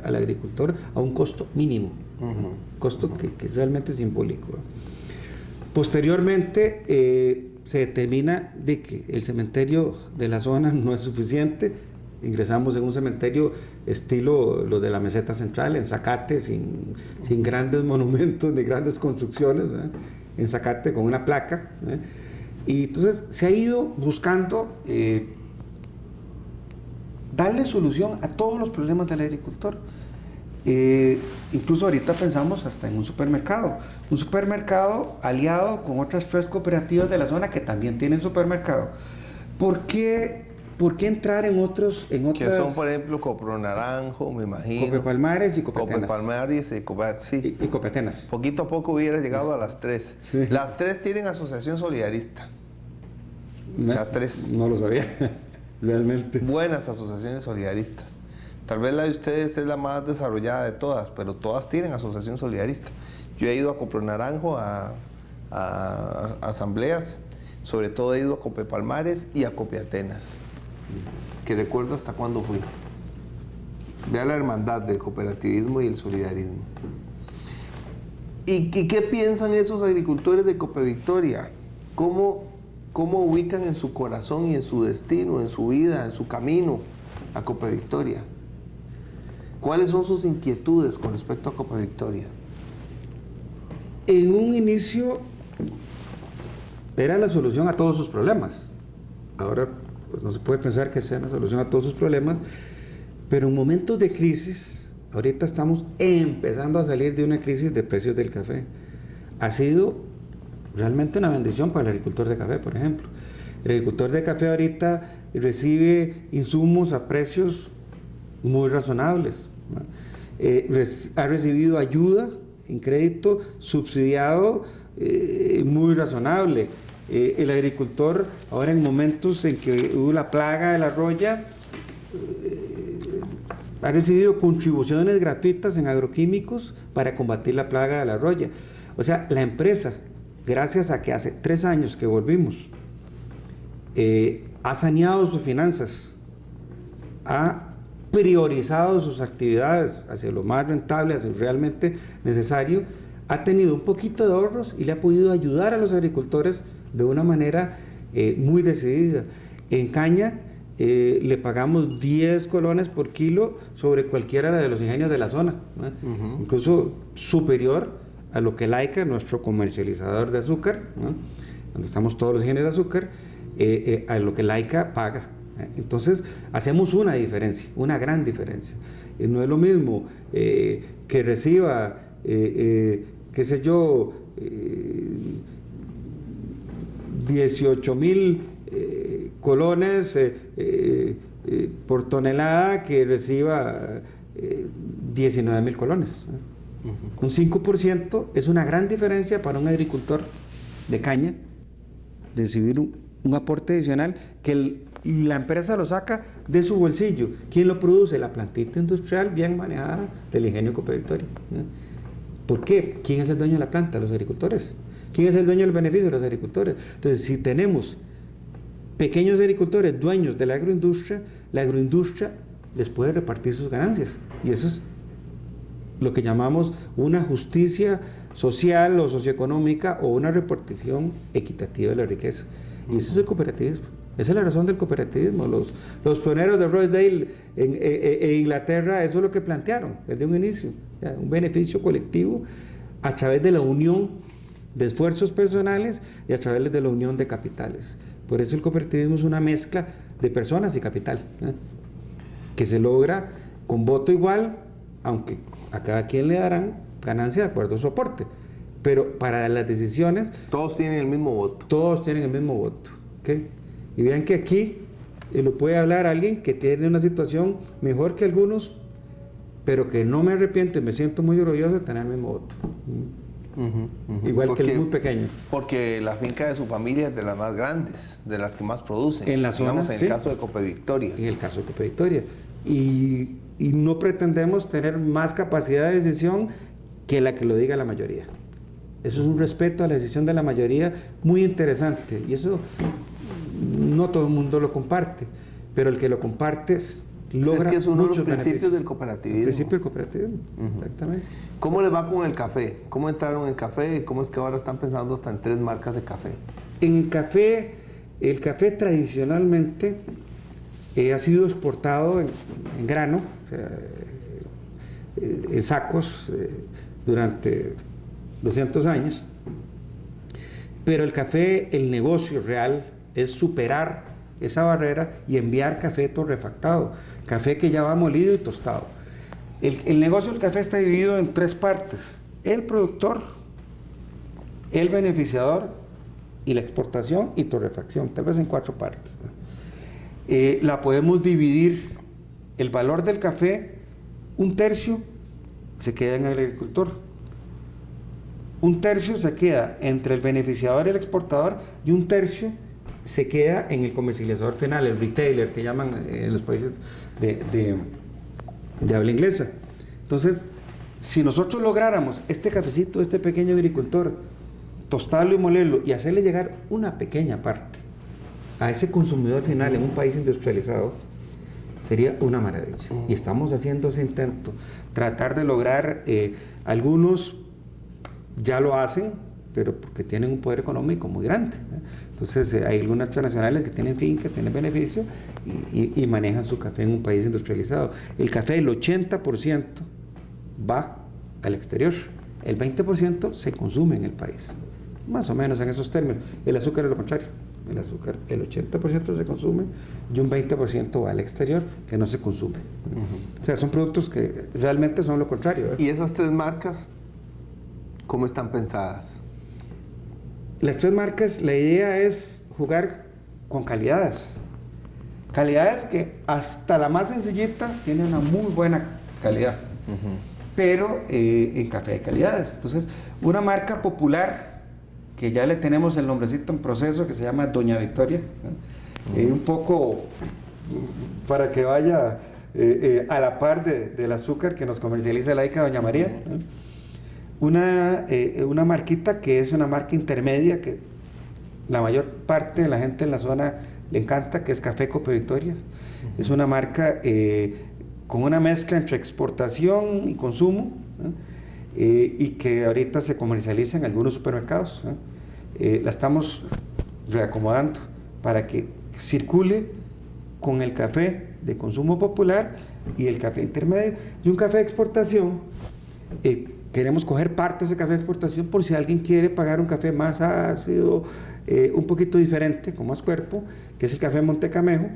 al agricultor a un costo mínimo, costo que es realmente simbólico. Posteriormente se determina de que el cementerio de la zona no es suficiente. Ingresamos en un cementerio estilo los de la meseta central, en zacate, sin grandes monumentos ni grandes construcciones, ¿verdad? En zacate con una placa, ¿verdad? Y entonces se ha ido buscando darle solución a todos los problemas del agricultor. Incluso ahorita pensamos hasta en un supermercado aliado con otras 3 cooperativas de la zona que también tienen supermercado. ¿Por qué entrar en otras? Que son, por ejemplo, Copro Naranjo, me imagino. Copepalmares y Copetenas. Copepalmares sí. Y Copetenas. Poquito a poco hubiera llegado a las 3. Sí. Las 3 tienen asociación solidarista. Las 3. No lo sabía, realmente. Buenas asociaciones solidaristas. Tal vez la de ustedes es la más desarrollada de todas, pero todas tienen asociación solidarista. Yo he ido a Copro Naranjo, a asambleas, sobre todo he ido a Copepalmares y a Copiatenas, que recuerdo hasta cuándo fui. Vea la hermandad del cooperativismo y el solidarismo. ¿Y qué piensan esos agricultores de Copevictoria? ¿Cómo ubican en su corazón y en su destino, en su vida, en su camino a Copevictoria? ¿Cuáles son sus inquietudes con respecto a Copevictoria? En un inicio era la solución a todos sus problemas. Ahora pues, no se puede pensar que sea la solución a todos sus problemas, pero en momentos de crisis, ahorita estamos empezando a salir de una crisis de precios del café. Ha sido realmente una bendición para el agricultor de café, por ejemplo. El agricultor de café ahorita recibe insumos a precios muy razonables, ¿no? Ha recibido ayuda en crédito subsidiado muy razonable. El agricultor, ahora en momentos en que hubo la plaga de la roya, ha recibido contribuciones gratuitas en agroquímicos para combatir la plaga de la roya. O sea, la empresa, gracias a que hace 3 años que volvimos, ha saneado sus finanzas, ha priorizado sus actividades hacia lo más rentable, hacia lo realmente necesario, ha tenido un poquito de ahorros y le ha podido ayudar a los agricultores de una manera muy decidida. En caña le pagamos 10 colones por kilo sobre cualquiera de los ingenios de la zona, ¿no? Incluso superior a lo que Laica, nuestro comercializador de azúcar, ¿no? Donde estamos todos los ingenios de azúcar, a lo que Laica paga. Entonces hacemos una diferencia, una gran diferencia. No es lo mismo que reciba, qué sé yo, 18,000 colones por tonelada que reciba 19,000 colones. Un 5% es una gran diferencia para un agricultor de caña, recibir un aporte adicional que la empresa lo saca de su bolsillo. ¿Quién lo produce? La plantita industrial bien manejada del ingenio Copevictoria. ¿Por qué? ¿Quién es el dueño de la planta? Los agricultores. ¿Quién es el dueño del beneficio? Los agricultores. Entonces, si tenemos pequeños agricultores dueños de la agroindustria les puede repartir sus ganancias. Y eso es lo que llamamos una justicia social o socioeconómica o una repartición equitativa de la riqueza. Y eso es el cooperativismo. Esa es la razón del cooperativismo. Los pioneros de Rochdale en Inglaterra, eso es lo que plantearon desde un inicio. ¿Ya? Un beneficio colectivo a través de la unión de esfuerzos personales y a través de la unión de capitales. Por eso el cooperativismo es una mezcla de personas y capital, que se logra con voto igual, aunque a cada quien le darán ganancia de acuerdo a su aporte. Pero para las decisiones... Todos tienen el mismo voto. Todos tienen el mismo voto. ¿Okay? Y vean que aquí lo puede hablar alguien que tiene una situación mejor que algunos, pero que no me arrepiento y me siento muy orgulloso de tener el mismo voto. Igual que el muy pequeño. Porque la finca de su familia es de las más grandes, de las que más producen. En la zona, digamos, en el caso de Copevictoria. En el caso de Copevictoria. Y no pretendemos tener más capacidad de decisión que la que lo diga la mayoría. Eso es un respeto a la decisión de la mayoría muy interesante. Y eso no todo el mundo lo comparte, pero el que lo comparte logra. Es que es uno de los principios beneficios del cooperativismo. El principio del cooperativismo, exactamente. ¿Cómo les va con el café? ¿Cómo entraron en el café? ¿Cómo es que ahora están pensando hasta en 3 marcas de café? En café, el café tradicionalmente ha sido exportado en grano, o sea, en sacos, durante 200 años. Pero el café, el negocio real, es superar esa barrera y enviar café torrefactado, café que ya va molido y tostado. El negocio del café está dividido en 3 partes: el productor, el beneficiador y la exportación y torrefacción, tal vez en 4 partes. La podemos dividir, el valor del café, 1/3 se queda en el agricultor, 1/3 se queda entre el beneficiador y el exportador, y 1/3 se queda en el comercializador final, el retailer, que llaman en los países de habla inglesa. Entonces, si nosotros lográramos este cafecito, este pequeño agricultor, tostarlo y molerlo y hacerle llegar una pequeña parte a ese consumidor final en un país industrializado, sería una maravilla. Y estamos haciendo ese intento, tratar de lograr, algunos ya lo hacen, pero porque tienen un poder económico muy grande. Entonces hay algunas transnacionales que tienen fincas, tienen beneficio y manejan su café en un país industrializado. El café, el 80% va al exterior, el 20% se consume en el país, más o menos en esos términos. El azúcar es lo contrario, el azúcar, el 80% se consume y un 20% va al exterior que no se consume. O sea, son productos que realmente son lo contrario. ¿Y esas 3 marcas, cómo están pensadas? Las 3 marcas, la idea es jugar con calidades. Calidades que hasta la más sencillita tiene una muy buena calidad. Pero en café de calidades. Entonces, una marca popular, que ya le tenemos el nombrecito en proceso, que se llama Doña Victoria, un poco para que vaya a la par del azúcar que nos comercializa la ICA Doña María. Una marquita que es una marca intermedia que la mayor parte de la gente en la zona le encanta, que es Café Copevictoria. Es una marca con una mezcla entre exportación y consumo, y que ahorita se comercializa en algunos supermercados. La estamos reacomodando para que circule con el café de consumo popular y el café intermedio. Y un café de exportación, queremos coger parte de ese café de exportación por si alguien quiere pagar un café más ácido, un poquito diferente, con más cuerpo, que es el café Montecamejo,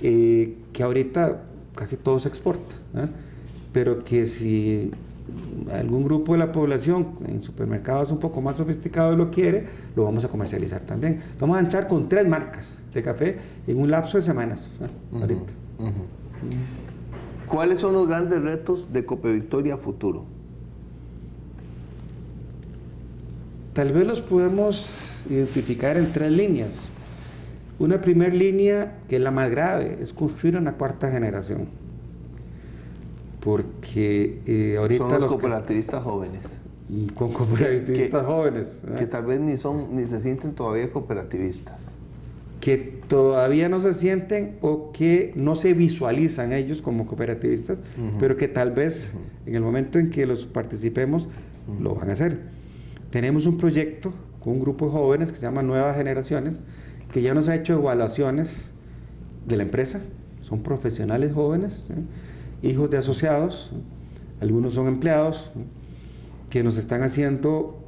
que ahorita casi todo se exporta, pero que si algún grupo de la población en supermercados un poco más sofisticados lo quiere, lo vamos a comercializar también. Vamos a entrar con 3 marcas de café en un lapso de semanas, ahorita. ¿Cuáles son los grandes retos de Copevictoria futuro? Tal vez los podemos identificar en 3 líneas. Una primera línea, que es la más grave, es construir una 4ª generación. Porque ahorita son los cooperativistas jóvenes. Con cooperativistas jóvenes. Que tal vez ni se sienten todavía cooperativistas. Que todavía no se sienten o que no se visualizan ellos como cooperativistas, pero que tal vez en el momento en que los participemos lo van a hacer. Tenemos un proyecto con un grupo de jóvenes que se llama Nuevas Generaciones, que ya nos ha hecho evaluaciones de la empresa. Son profesionales jóvenes, hijos de asociados, algunos son empleados, que nos están haciendo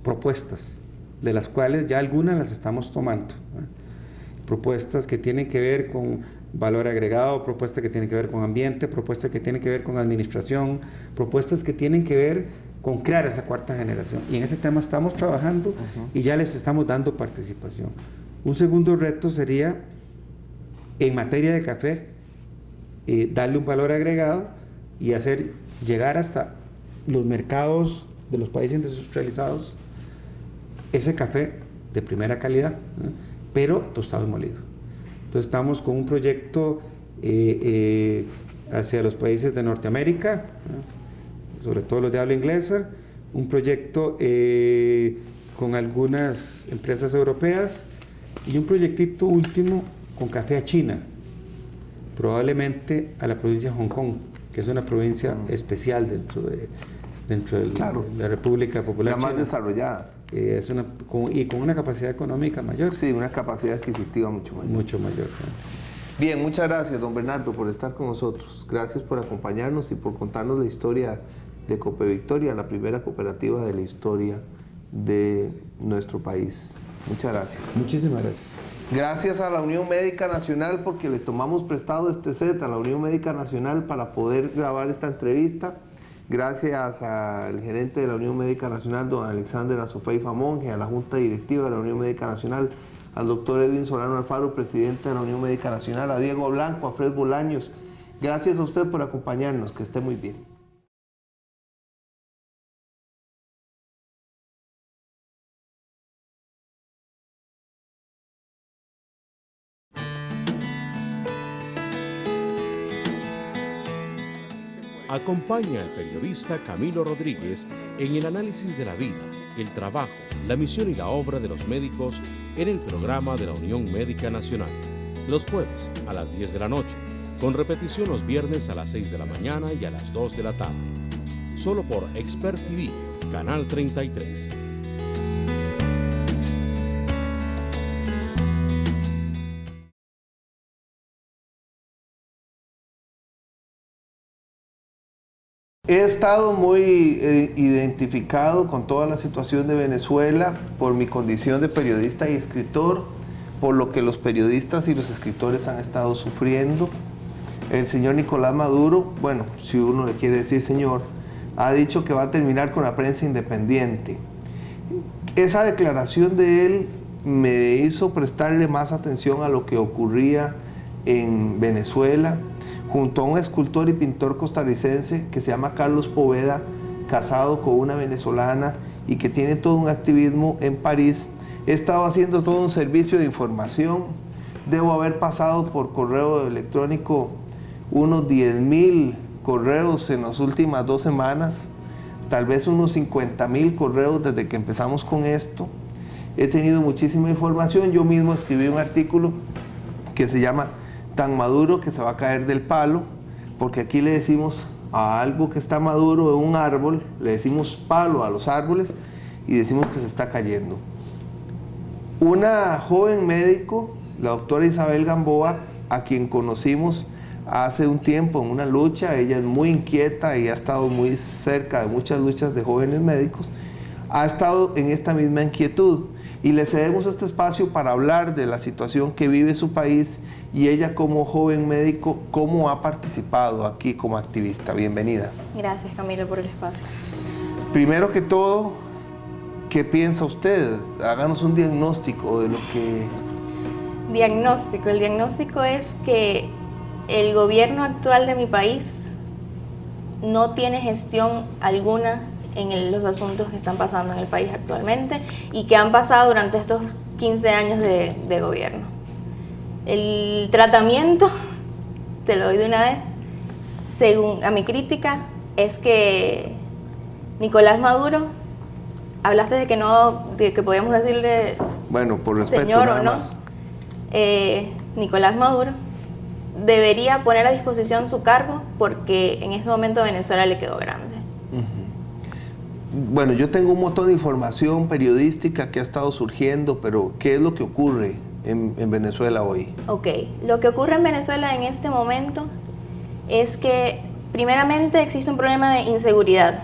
propuestas, de las cuales ya algunas las estamos tomando. propuestas que tienen que ver con valor agregado, propuestas que tienen que ver con ambiente, propuestas que tienen que ver con administración, propuestas que tienen que ver con crear esa cuarta generación. Y en ese tema estamos trabajando y ya les estamos dando participación. Un segundo reto sería, en materia de café, darle un valor agregado y hacer llegar hasta los mercados de los países industrializados ese café de primera calidad, ¿no? Pero tostado y molido. Entonces estamos con un proyecto hacia los países de Norteamérica, ¿no? Sobre todo los de habla inglesa, un proyecto con algunas empresas europeas y un proyectito último con café a China, probablemente a la provincia de Hong Kong, que es una provincia especial dentro de la República Popular la más China. desarrollada. Y con una capacidad económica mayor. Sí, una capacidad adquisitiva mucho mayor. Mucho mayor. ¿No? Bien, muchas gracias, don Bernardo, por estar con nosotros. Gracias por acompañarnos y por contarnos la historia de Copevictoria, la primera cooperativa de la historia de nuestro país. Muchas gracias. Muchísimas gracias. Gracias a la Unión Médica Nacional porque le tomamos prestado este set a la Unión Médica Nacional para poder grabar esta entrevista. Gracias al gerente de la Unión Médica Nacional, don Alexander Azofeifa Monge, a la Junta Directiva de la Unión Médica Nacional, al doctor Edwin Solano Alfaro, presidente de la Unión Médica Nacional, a Diego Blanco, a Fred Bolaños. Gracias a usted por acompañarnos, que esté muy bien. Acompaña al periodista Camilo Rodríguez en el análisis de la vida, el trabajo, la misión y la obra de los médicos en el programa de la Unión Médica Nacional, los jueves a las 10 de la noche, con repetición los viernes a las 6 de la mañana y a las 2 de la tarde. Solo por Expert TV, Canal 33. He estado muy identificado con toda la situación de Venezuela por mi condición de periodista y escritor, por lo que los periodistas y los escritores han estado sufriendo. El señor Nicolás Maduro, bueno, si uno le quiere decir señor, ha dicho que va a terminar con la prensa independiente. Esa declaración de él me hizo prestarle más atención a lo que ocurría en Venezuela, junto a un escultor y pintor costarricense que se llama Carlos Poveda, casado con una venezolana y que tiene todo un activismo en París. He estado haciendo todo un servicio de información. Debo haber pasado por correo electrónico unos 10,000 correos en las últimas 2 semanas, tal vez unos 50,000 correos desde que empezamos con esto. He tenido muchísima información. Yo mismo escribí un artículo que se llama Tan maduro que se va a caer del palo, porque aquí le decimos a algo que está maduro en un árbol, le decimos palo a los árboles y decimos que se está cayendo. Una joven médico, la doctora Isabel Gamboa, a quien conocimos hace un tiempo en una lucha, ella es muy inquieta y ha estado muy cerca de muchas luchas de jóvenes médicos, ha estado en esta misma inquietud y le cedemos este espacio para hablar de la situación que vive su país y ella como joven médico, cómo ha participado aquí como activista. Bienvenida. Gracias, Camilo, por el espacio. Primero que todo, ¿qué piensa usted? Háganos un diagnóstico de lo que... Diagnóstico. El diagnóstico es que el gobierno actual de mi país no tiene gestión alguna en los asuntos que están pasando en el país actualmente y que han pasado durante estos 15 años de gobierno. El tratamiento, te lo doy de una vez, según a mi crítica, es que Nicolás Maduro, hablaste de que podíamos decirle bueno, por respeto, señor nada o no, más. Nicolás Maduro debería poner a disposición su cargo porque en ese momento Venezuela le quedó grande. Bueno, yo tengo un montón de información periodística que ha estado surgiendo, pero ¿qué es lo que ocurre en Venezuela hoy? Ok, lo que ocurre en Venezuela en este momento es que primeramente existe un problema de inseguridad.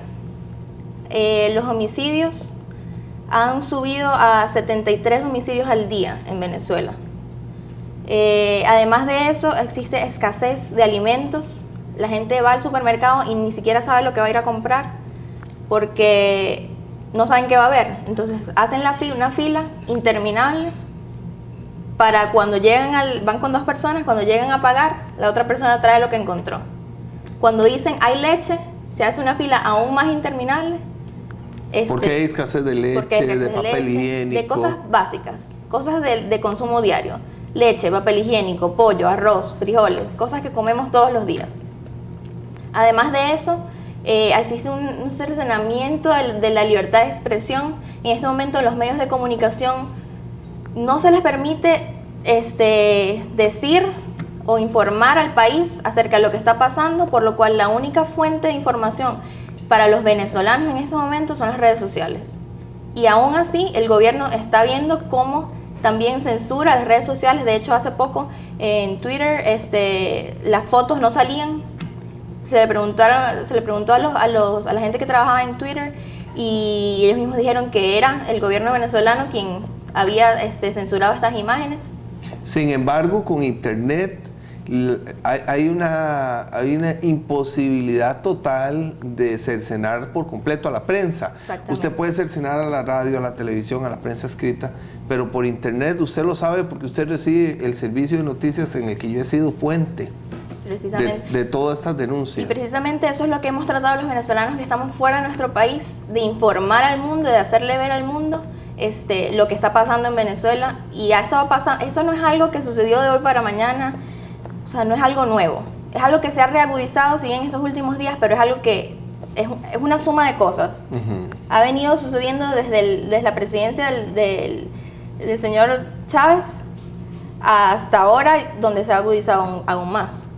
Los homicidios han subido a 73 homicidios al día en Venezuela. Además de eso, existe escasez de alimentos. La gente va al supermercado y ni siquiera sabe lo que va a ir a comprar porque no saben qué va a haber. Entonces hacen una fila interminable para cuando llegan van con 2 personas, cuando llegan a pagar, la otra persona trae lo que encontró. Cuando dicen hay leche, se hace una fila aún más interminable. ¿Por qué hay escasez de leche, de papel higiénico? De cosas básicas, cosas de consumo diario. Leche, papel higiénico, pollo, arroz, frijoles, cosas que comemos todos los días. Además de eso, existe un cercenamiento de la libertad de expresión. En este momento los medios de comunicación no se les permite decir o informar al país acerca de lo que está pasando, por lo cual la única fuente de información para los venezolanos en este momento son las redes sociales. Y aún así el gobierno está viendo cómo también censura las redes sociales. De hecho, hace poco en Twitter las fotos no salían. Se le preguntó a la gente que trabajaba en Twitter y ellos mismos dijeron que era el gobierno venezolano quien había censurado estas imágenes. Sin embargo, con Internet hay una imposibilidad total de cercenar por completo a la prensa. Usted puede cercenar a la radio, a la televisión, a la prensa escrita, pero por Internet usted lo sabe porque usted recibe el servicio de noticias en el que yo he sido puente de todas estas denuncias. Y precisamente eso es lo que hemos tratado los venezolanos que estamos fuera de nuestro país, de informar al mundo, de hacerle ver al mundo lo que está pasando en Venezuela. Y eso va a pasar, eso no es algo que sucedió de hoy para mañana, o sea, no es algo nuevo, es algo que se ha reagudizado, sí, en estos últimos días, pero es algo que es una suma de cosas. Ha venido sucediendo desde la presidencia del señor Chávez hasta ahora, donde se ha agudizado aún más.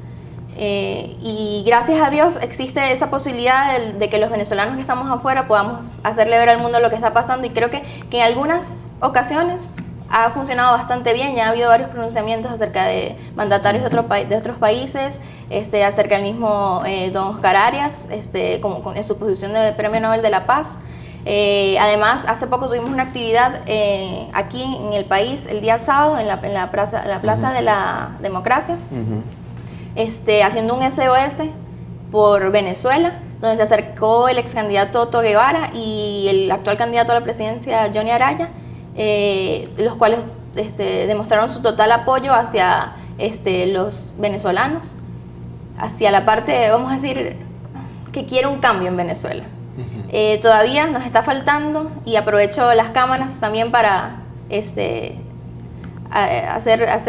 Y gracias a Dios existe esa posibilidad de que los venezolanos que estamos afuera podamos hacerle ver al mundo lo que está pasando, y creo que en algunas ocasiones ha funcionado bastante bien. Ya ha habido varios pronunciamientos acerca de mandatarios de otros países, acerca del mismo don Oscar Arias, en su posición de Premio Nobel de la Paz. Además, hace poco tuvimos una actividad aquí en el país el día sábado en la Plaza de la Democracia, haciendo un SOS por Venezuela, donde se acercó el ex candidato Otto Guevara y el actual candidato a la presidencia Johnny Araya, los cuales demostraron su total apoyo hacia los venezolanos, hacia la parte, vamos a decir, que quiere un cambio en Venezuela. Todavía nos está faltando, y aprovecho las cámaras también para hacer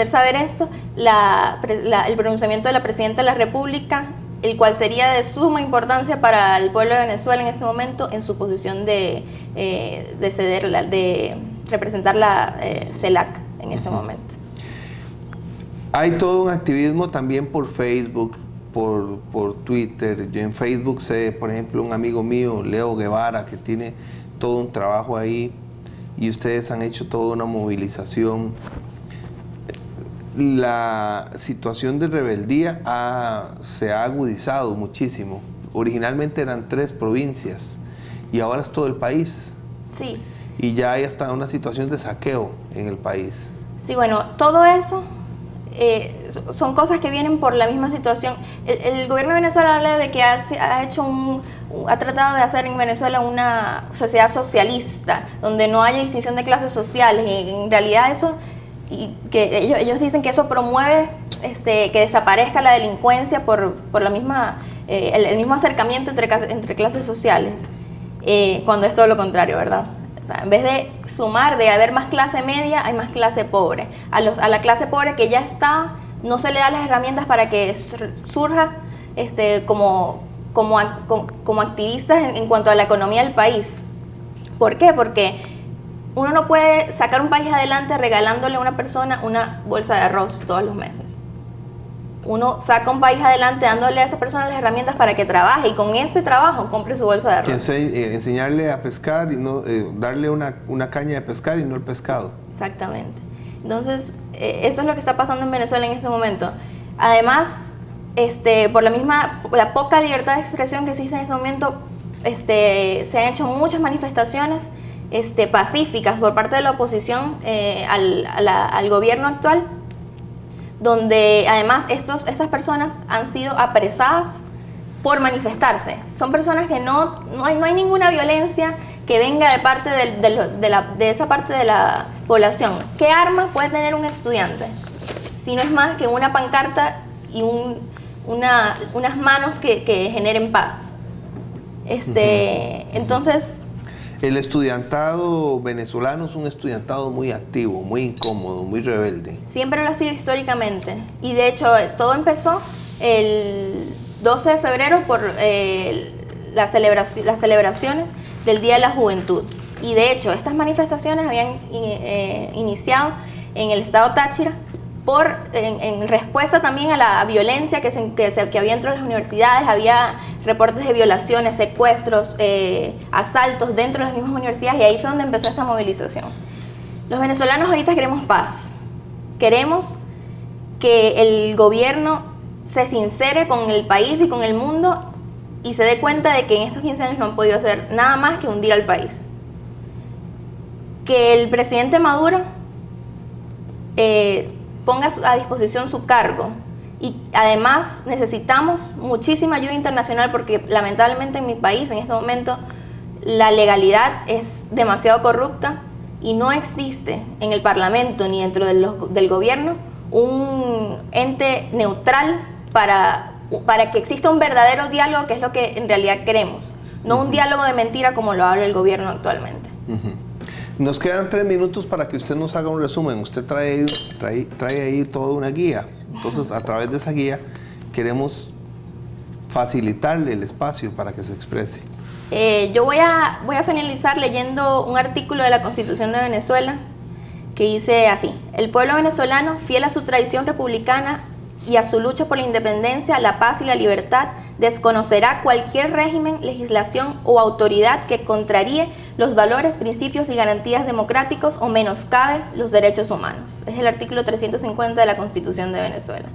saber esto, el pronunciamiento de la Presidenta de la República, el cual sería de suma importancia para el pueblo de Venezuela en ese momento, en su posición de representar la CELAC en ese momento. Hay todo un activismo también por Facebook, por Twitter. Yo en Facebook sé, por ejemplo, un amigo mío, Leo Guevara, que tiene todo un trabajo ahí, y ustedes han hecho toda una movilización. La situación de rebeldía se ha agudizado muchísimo. Originalmente eran 3 provincias y ahora es todo el país. Sí. Y ya hay hasta una situación de saqueo en el país. Sí, bueno, todo eso son cosas que vienen por la misma situación. El gobierno de Venezuela habla de que ha tratado de hacer en Venezuela una sociedad socialista, donde no haya distinción de clases sociales, y en realidad eso, y que ellos dicen que eso promueve que desaparezca la delincuencia por la misma, el mismo acercamiento entre clases sociales, cuando es todo lo contrario, ¿verdad? O sea, en vez de sumar, de haber más clase media, hay más clase pobre. A la clase pobre que ya está, no se le da las herramientas para que surja como activistas en cuanto a la economía del país. ¿Por qué? Porque uno no puede sacar un país adelante regalándole a una persona una bolsa de arroz todos los meses. Uno saca un país adelante dándole a esa persona las herramientas para que trabaje, y con ese trabajo compre su bolsa de arroz. Enseñarle a pescar y no darle una caña de pescar y no el pescado. Exactamente. Entonces, eso es lo que está pasando en Venezuela en este momento. Además, por la poca libertad de expresión que existe en este momento, se han hecho muchas manifestaciones pacíficas por parte de la oposición al gobierno actual, donde además estas personas han sido apresadas por manifestarse. Son personas que no hay ninguna violencia que venga de parte de esa parte de la población. ¿Qué arma puede tener un estudiante? Si no es más que una pancarta y unas manos que generen paz. Entonces... El estudiantado venezolano es un estudiantado muy activo, muy incómodo, muy rebelde. Siempre lo ha sido históricamente. Y de hecho, todo empezó el 12 de febrero por las celebraciones del Día de la Juventud. Y de hecho, estas manifestaciones habían iniciado en el estado Táchira en respuesta también a la violencia que había dentro de las universidades. Había reportes de violaciones, secuestros, asaltos dentro de las mismas universidades, y ahí fue donde empezó esta movilización. Los venezolanos ahorita queremos paz. Queremos que el gobierno se sincere con el país y con el mundo y se dé cuenta de que en estos 15 años no han podido hacer nada más que hundir al país. Que el presidente Maduro ponga a disposición su cargo, y además necesitamos muchísima ayuda internacional, porque lamentablemente en mi país en este momento la legalidad es demasiado corrupta y no existe en el Parlamento ni dentro del gobierno un ente neutral para que exista un verdadero diálogo, que es lo que en realidad queremos, no un diálogo de mentira como lo habla el gobierno actualmente. Nos quedan 3 minutos para que usted nos haga un resumen. Usted trae ahí toda una guía. Entonces, a través de esa guía, queremos facilitarle el espacio para que se exprese. Yo voy a finalizar leyendo un artículo de la Constitución de Venezuela que dice así: el pueblo venezolano, fiel a su tradición republicana y a su lucha por la independencia, la paz y la libertad, desconocerá cualquier régimen, legislación o autoridad que contraríe los valores, principios y garantías democráticos o menoscabe los derechos humanos. Es el artículo 350 de la Constitución de Venezuela.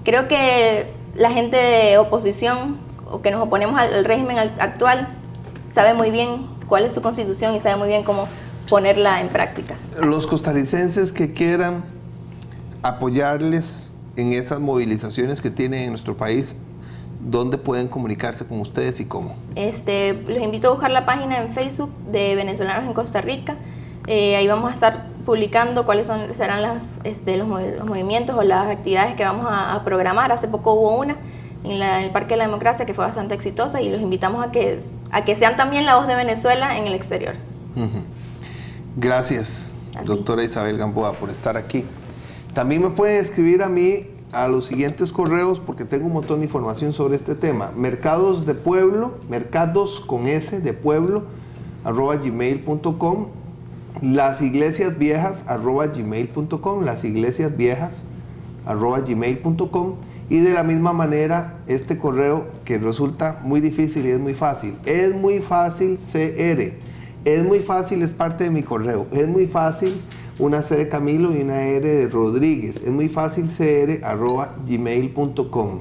Creo que la gente de oposición, o que nos oponemos al régimen actual, sabe muy bien cuál es su constitución y sabe muy bien cómo ponerla en práctica. Los costarricenses que quieran apoyarles en esas movilizaciones que tienen en nuestro país, ¿dónde pueden comunicarse con ustedes y cómo? Los invito a buscar la página en Facebook de Venezolanos en Costa Rica. Ahí vamos a estar publicando cuáles serán los movimientos o las actividades que vamos a programar. Hace poco hubo una en el Parque de la Democracia que fue bastante exitosa, y los invitamos a que sean también la voz de Venezuela en el exterior. Gracias, doctora Isabel Gamboa, por estar aquí. También me pueden escribir a mí a los siguientes correos, porque tengo un montón de información sobre este tema. Mercados de Pueblo, mercados con S de Pueblo, @gmail.com, lasiglesiasviejas@gmail.com, lasiglesiasviejas@gmail.com, y de la misma manera este correo, que resulta muy difícil y es muy fácil. Es muy fácil CR. Es muy fácil, es parte de mi correo. Es muy fácil, una C de Camilo y una R de Rodríguez. Es muy fácil, cr@gmail.com,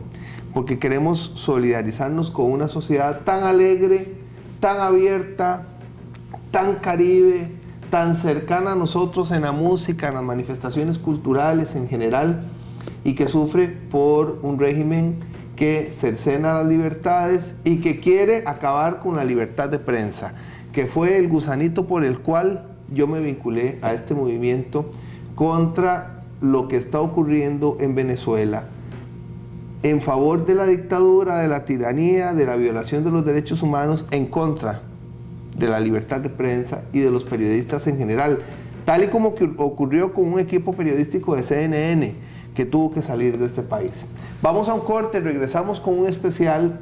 porque queremos solidarizarnos con una sociedad tan alegre, tan abierta, tan caribe, tan cercana a nosotros en la música, en las manifestaciones culturales en general, y que sufre por un régimen que cercena las libertades y que quiere acabar con la libertad de prensa, que fue el gusanito por el cual yo me vinculé a este movimiento contra lo que está ocurriendo en Venezuela, en favor de la dictadura, de la tiranía, de la violación de los derechos humanos, en contra de la libertad de prensa y de los periodistas en general, tal y como que ocurrió con un equipo periodístico de CNN que tuvo que salir de este país. Vamos a un corte, regresamos con un especial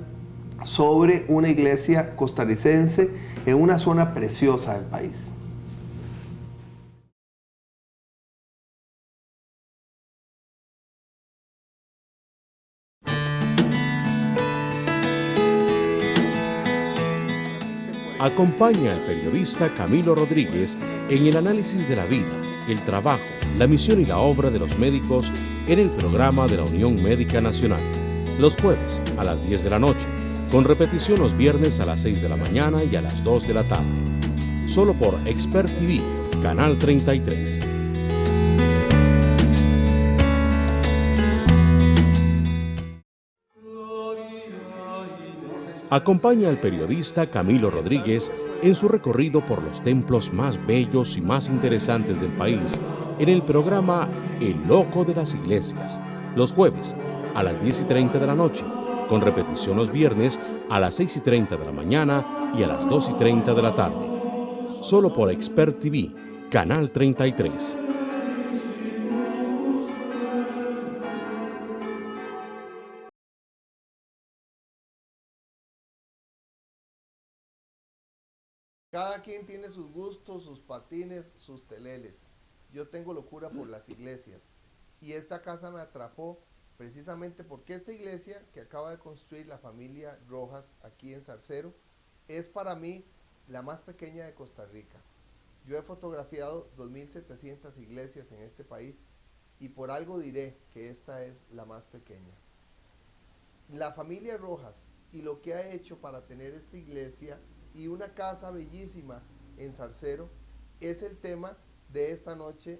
sobre una iglesia costarricense en una zona preciosa del país. Acompaña al periodista Camilo Rodríguez en el análisis de la vida, el trabajo, la misión y la obra de los médicos en el programa de la Unión Médica Nacional, los jueves a las 10 de la noche, con repetición los viernes a las 6 de la mañana y a las 2 de la tarde. Solo por Expert TV, Canal 33. Acompaña al periodista Camilo Rodríguez en su recorrido por los templos más bellos y más interesantes del país en el programa El Loco de las Iglesias, los jueves a las 10:30 de la noche, con repetición los viernes a las 6:30 de la mañana y a las 2:30 de la tarde. Solo por Expert TV, Canal 33. Cada quien tiene sus gustos, sus patines, sus teleles. Yo tengo locura por las iglesias. Y esta casa me atrapó precisamente porque esta iglesia que acaba de construir la familia Rojas aquí en Zarcero es para mí la más pequeña de Costa Rica. Yo he fotografiado 2.700 iglesias en este país y por algo diré que esta es la más pequeña. La familia Rojas y lo que ha hecho para tener esta iglesia y una casa bellísima en Zarcero es el tema de esta noche.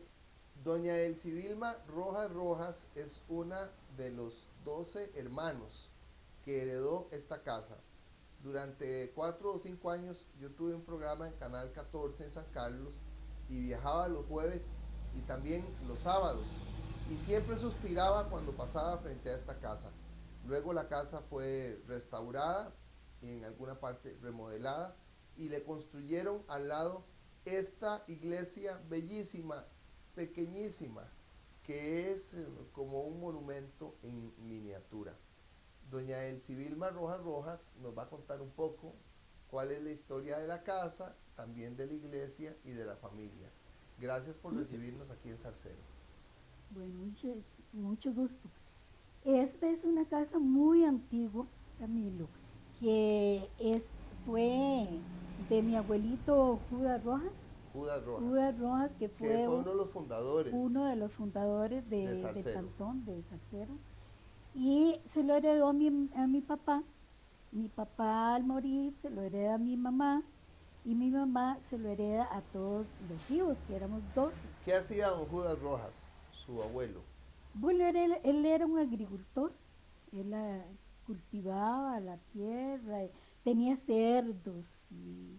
Doña Elsie Vilma Rojas Rojas es una de los 12 hermanos que heredó esta casa. Durante 4 o 5 años yo tuve un programa en Canal 14 en San Carlos y viajaba los jueves y también los sábados y siempre suspiraba cuando pasaba frente a esta casa. Luego la casa fue restaurada y en alguna parte remodelada y le construyeron al lado esta iglesia bellísima, pequeñísima, que es como un monumento en miniatura. Doña Elsie Vilma Rojas Rojas nos va a contar un poco cuál es la historia de la casa, también de la iglesia y de la familia. Gracias por recibirnos aquí en Zarcero. Bueno, mucho gusto. Esta es una casa muy antigua, Camilo, que fue de mi abuelito Judas Rojas. Judas Rojas, que fue uno de los fundadores. Uno de los fundadores del cantón de Zarcero. Y se lo heredó a mi papá. Mi papá al morir se lo hereda a mi mamá y mi mamá se lo hereda a todos los hijos, que éramos 12. ¿Qué hacía don Judas Rojas, su abuelo? Bueno, él era un agricultor. Él cultivaba la tierra, tenía cerdos y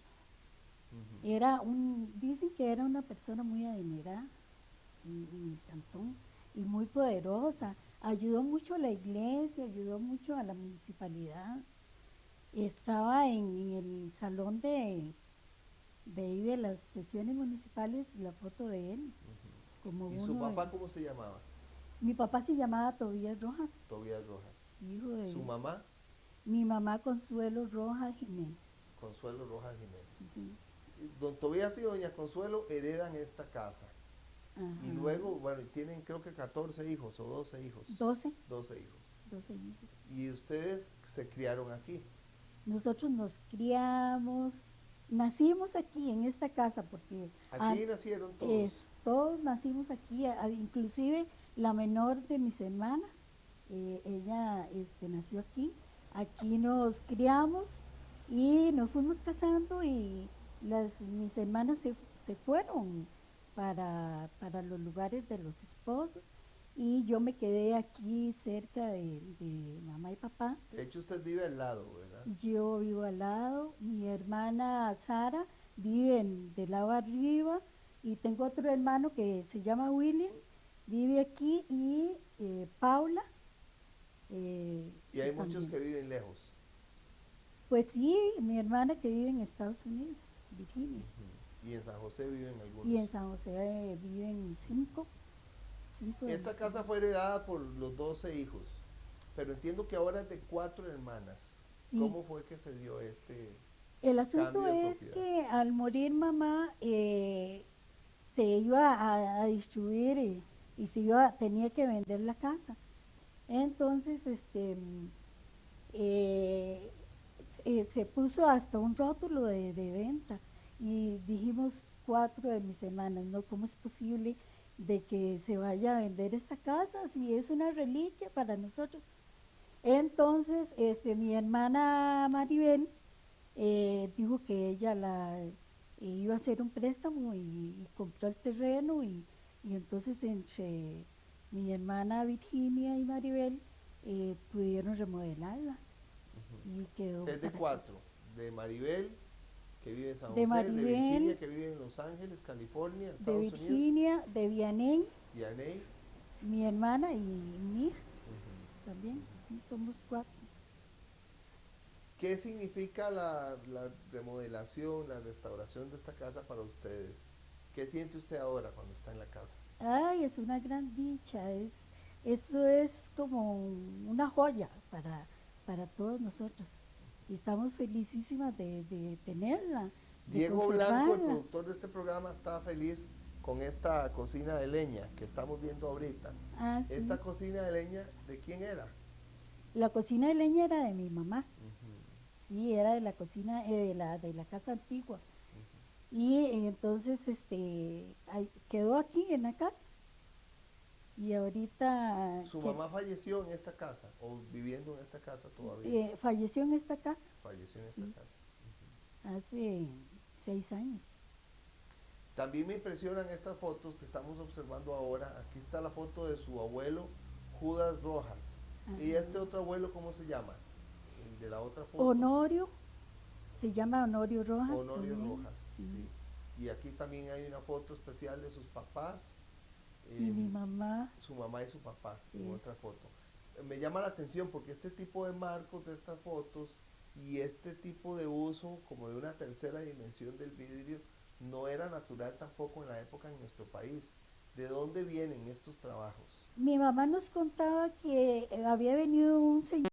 dicen que era una persona muy adinerada en el cantón y muy poderosa. Ayudó mucho a la iglesia, ayudó mucho a la municipalidad. Estaba en el salón de las sesiones municipales la foto de él. Como ¿Y su papá cómo se llamaba? Mi papá se llamaba Tobías Rojas. Tobías Rojas. Hijo de... ¿Su mamá? Mi mamá Consuelo Rojas Jiménez. Consuelo Rojas Jiménez. Sí. Don Tobías y doña Consuelo heredan esta casa. Ajá. Y luego, bueno, tienen creo que 14 hijos o 12 hijos. 12. 12 hijos. 12 hijos. ¿Y ustedes se criaron aquí? Nosotros nos criamos, nacimos aquí en esta casa porque... ¿Aquí nacieron todos? Todos nacimos aquí, inclusive la menor de mis hermanas, ella nació aquí. Aquí nos criamos y nos fuimos casando y mis hermanas se fueron para los lugares de los esposos y yo me quedé aquí cerca de mamá y papá. De hecho usted vive al lado, ¿verdad? Yo vivo al lado, mi hermana Sara vive del lado arriba y tengo otro hermano que se llama William, vive aquí y Paula. ¿Y hay muchos que viven lejos? Pues sí, mi hermana que vive en Estados Unidos, Virginia. ¿Y en San José viven algunos? Y en San José viven 5. Esta casa fue heredada por los 12 hijos, pero entiendo que ahora es de 4 hermanas. Sí. ¿Cómo fue que se dio El asunto es que al morir mamá se iba a distribuir y tenía que vender la casa. Entonces se puso hasta un rótulo de venta y dijimos 4 de mis hermanas, ¿no? ¿Cómo es posible de que se vaya a vender esta casa si es una reliquia para nosotros? Entonces mi hermana Maribel dijo que ella iba a hacer un préstamo y compró el terreno y entonces entre mi hermana Virginia y Maribel pudieron remodelarla. y quedó. Es de para- 4, de Maribel, que vive en San De José, de Maribel, Virginia, que vive en Los Ángeles, California, de Estados Unidos, Virginia, de Vianey, y Aney. mi hermana y mi hija también. Sí, somos 4. ¿Qué significa la remodelación, la restauración de esta casa para ustedes? ¿Qué siente usted ahora cuando está en la casa? Ay, es una gran dicha, eso es como una joya para todos nosotros. Y estamos felicísimas de tenerla. De Diego Blanco, el conservarla. productor de este programa, está feliz con esta cocina de leña que estamos viendo ahorita. Ah, sí. ¿Esta cocina de leña de quién era? La cocina de leña era de mi mamá. Sí, era de la cocina de la casa antigua. Y entonces quedó aquí en la casa. Y ahorita ¿Su mamá falleció en esta casa o viviendo en esta casa todavía? falleció en esta casa Falleció en sí. esta casa. hace 6 años. También me impresionan estas fotos que estamos observando ahora. Aquí está la foto de su abuelo Judas Rojas. Ajá. ¿Y este otro abuelo cómo se llama? El de la otra foto. Honorio, se llama Honorio Rojas. Honorio también, Rojas, sí. sí. Y aquí también hay una foto especial de sus papás. Y mi mamá. Su mamá y su papá en Eso. otra foto. Me llama la atención porque este tipo de marcos de estas fotos y este tipo de uso como de una tercera dimensión del vidrio no era natural tampoco en la época en nuestro país. ¿De dónde vienen estos trabajos? Mi mamá nos contaba que había venido un señor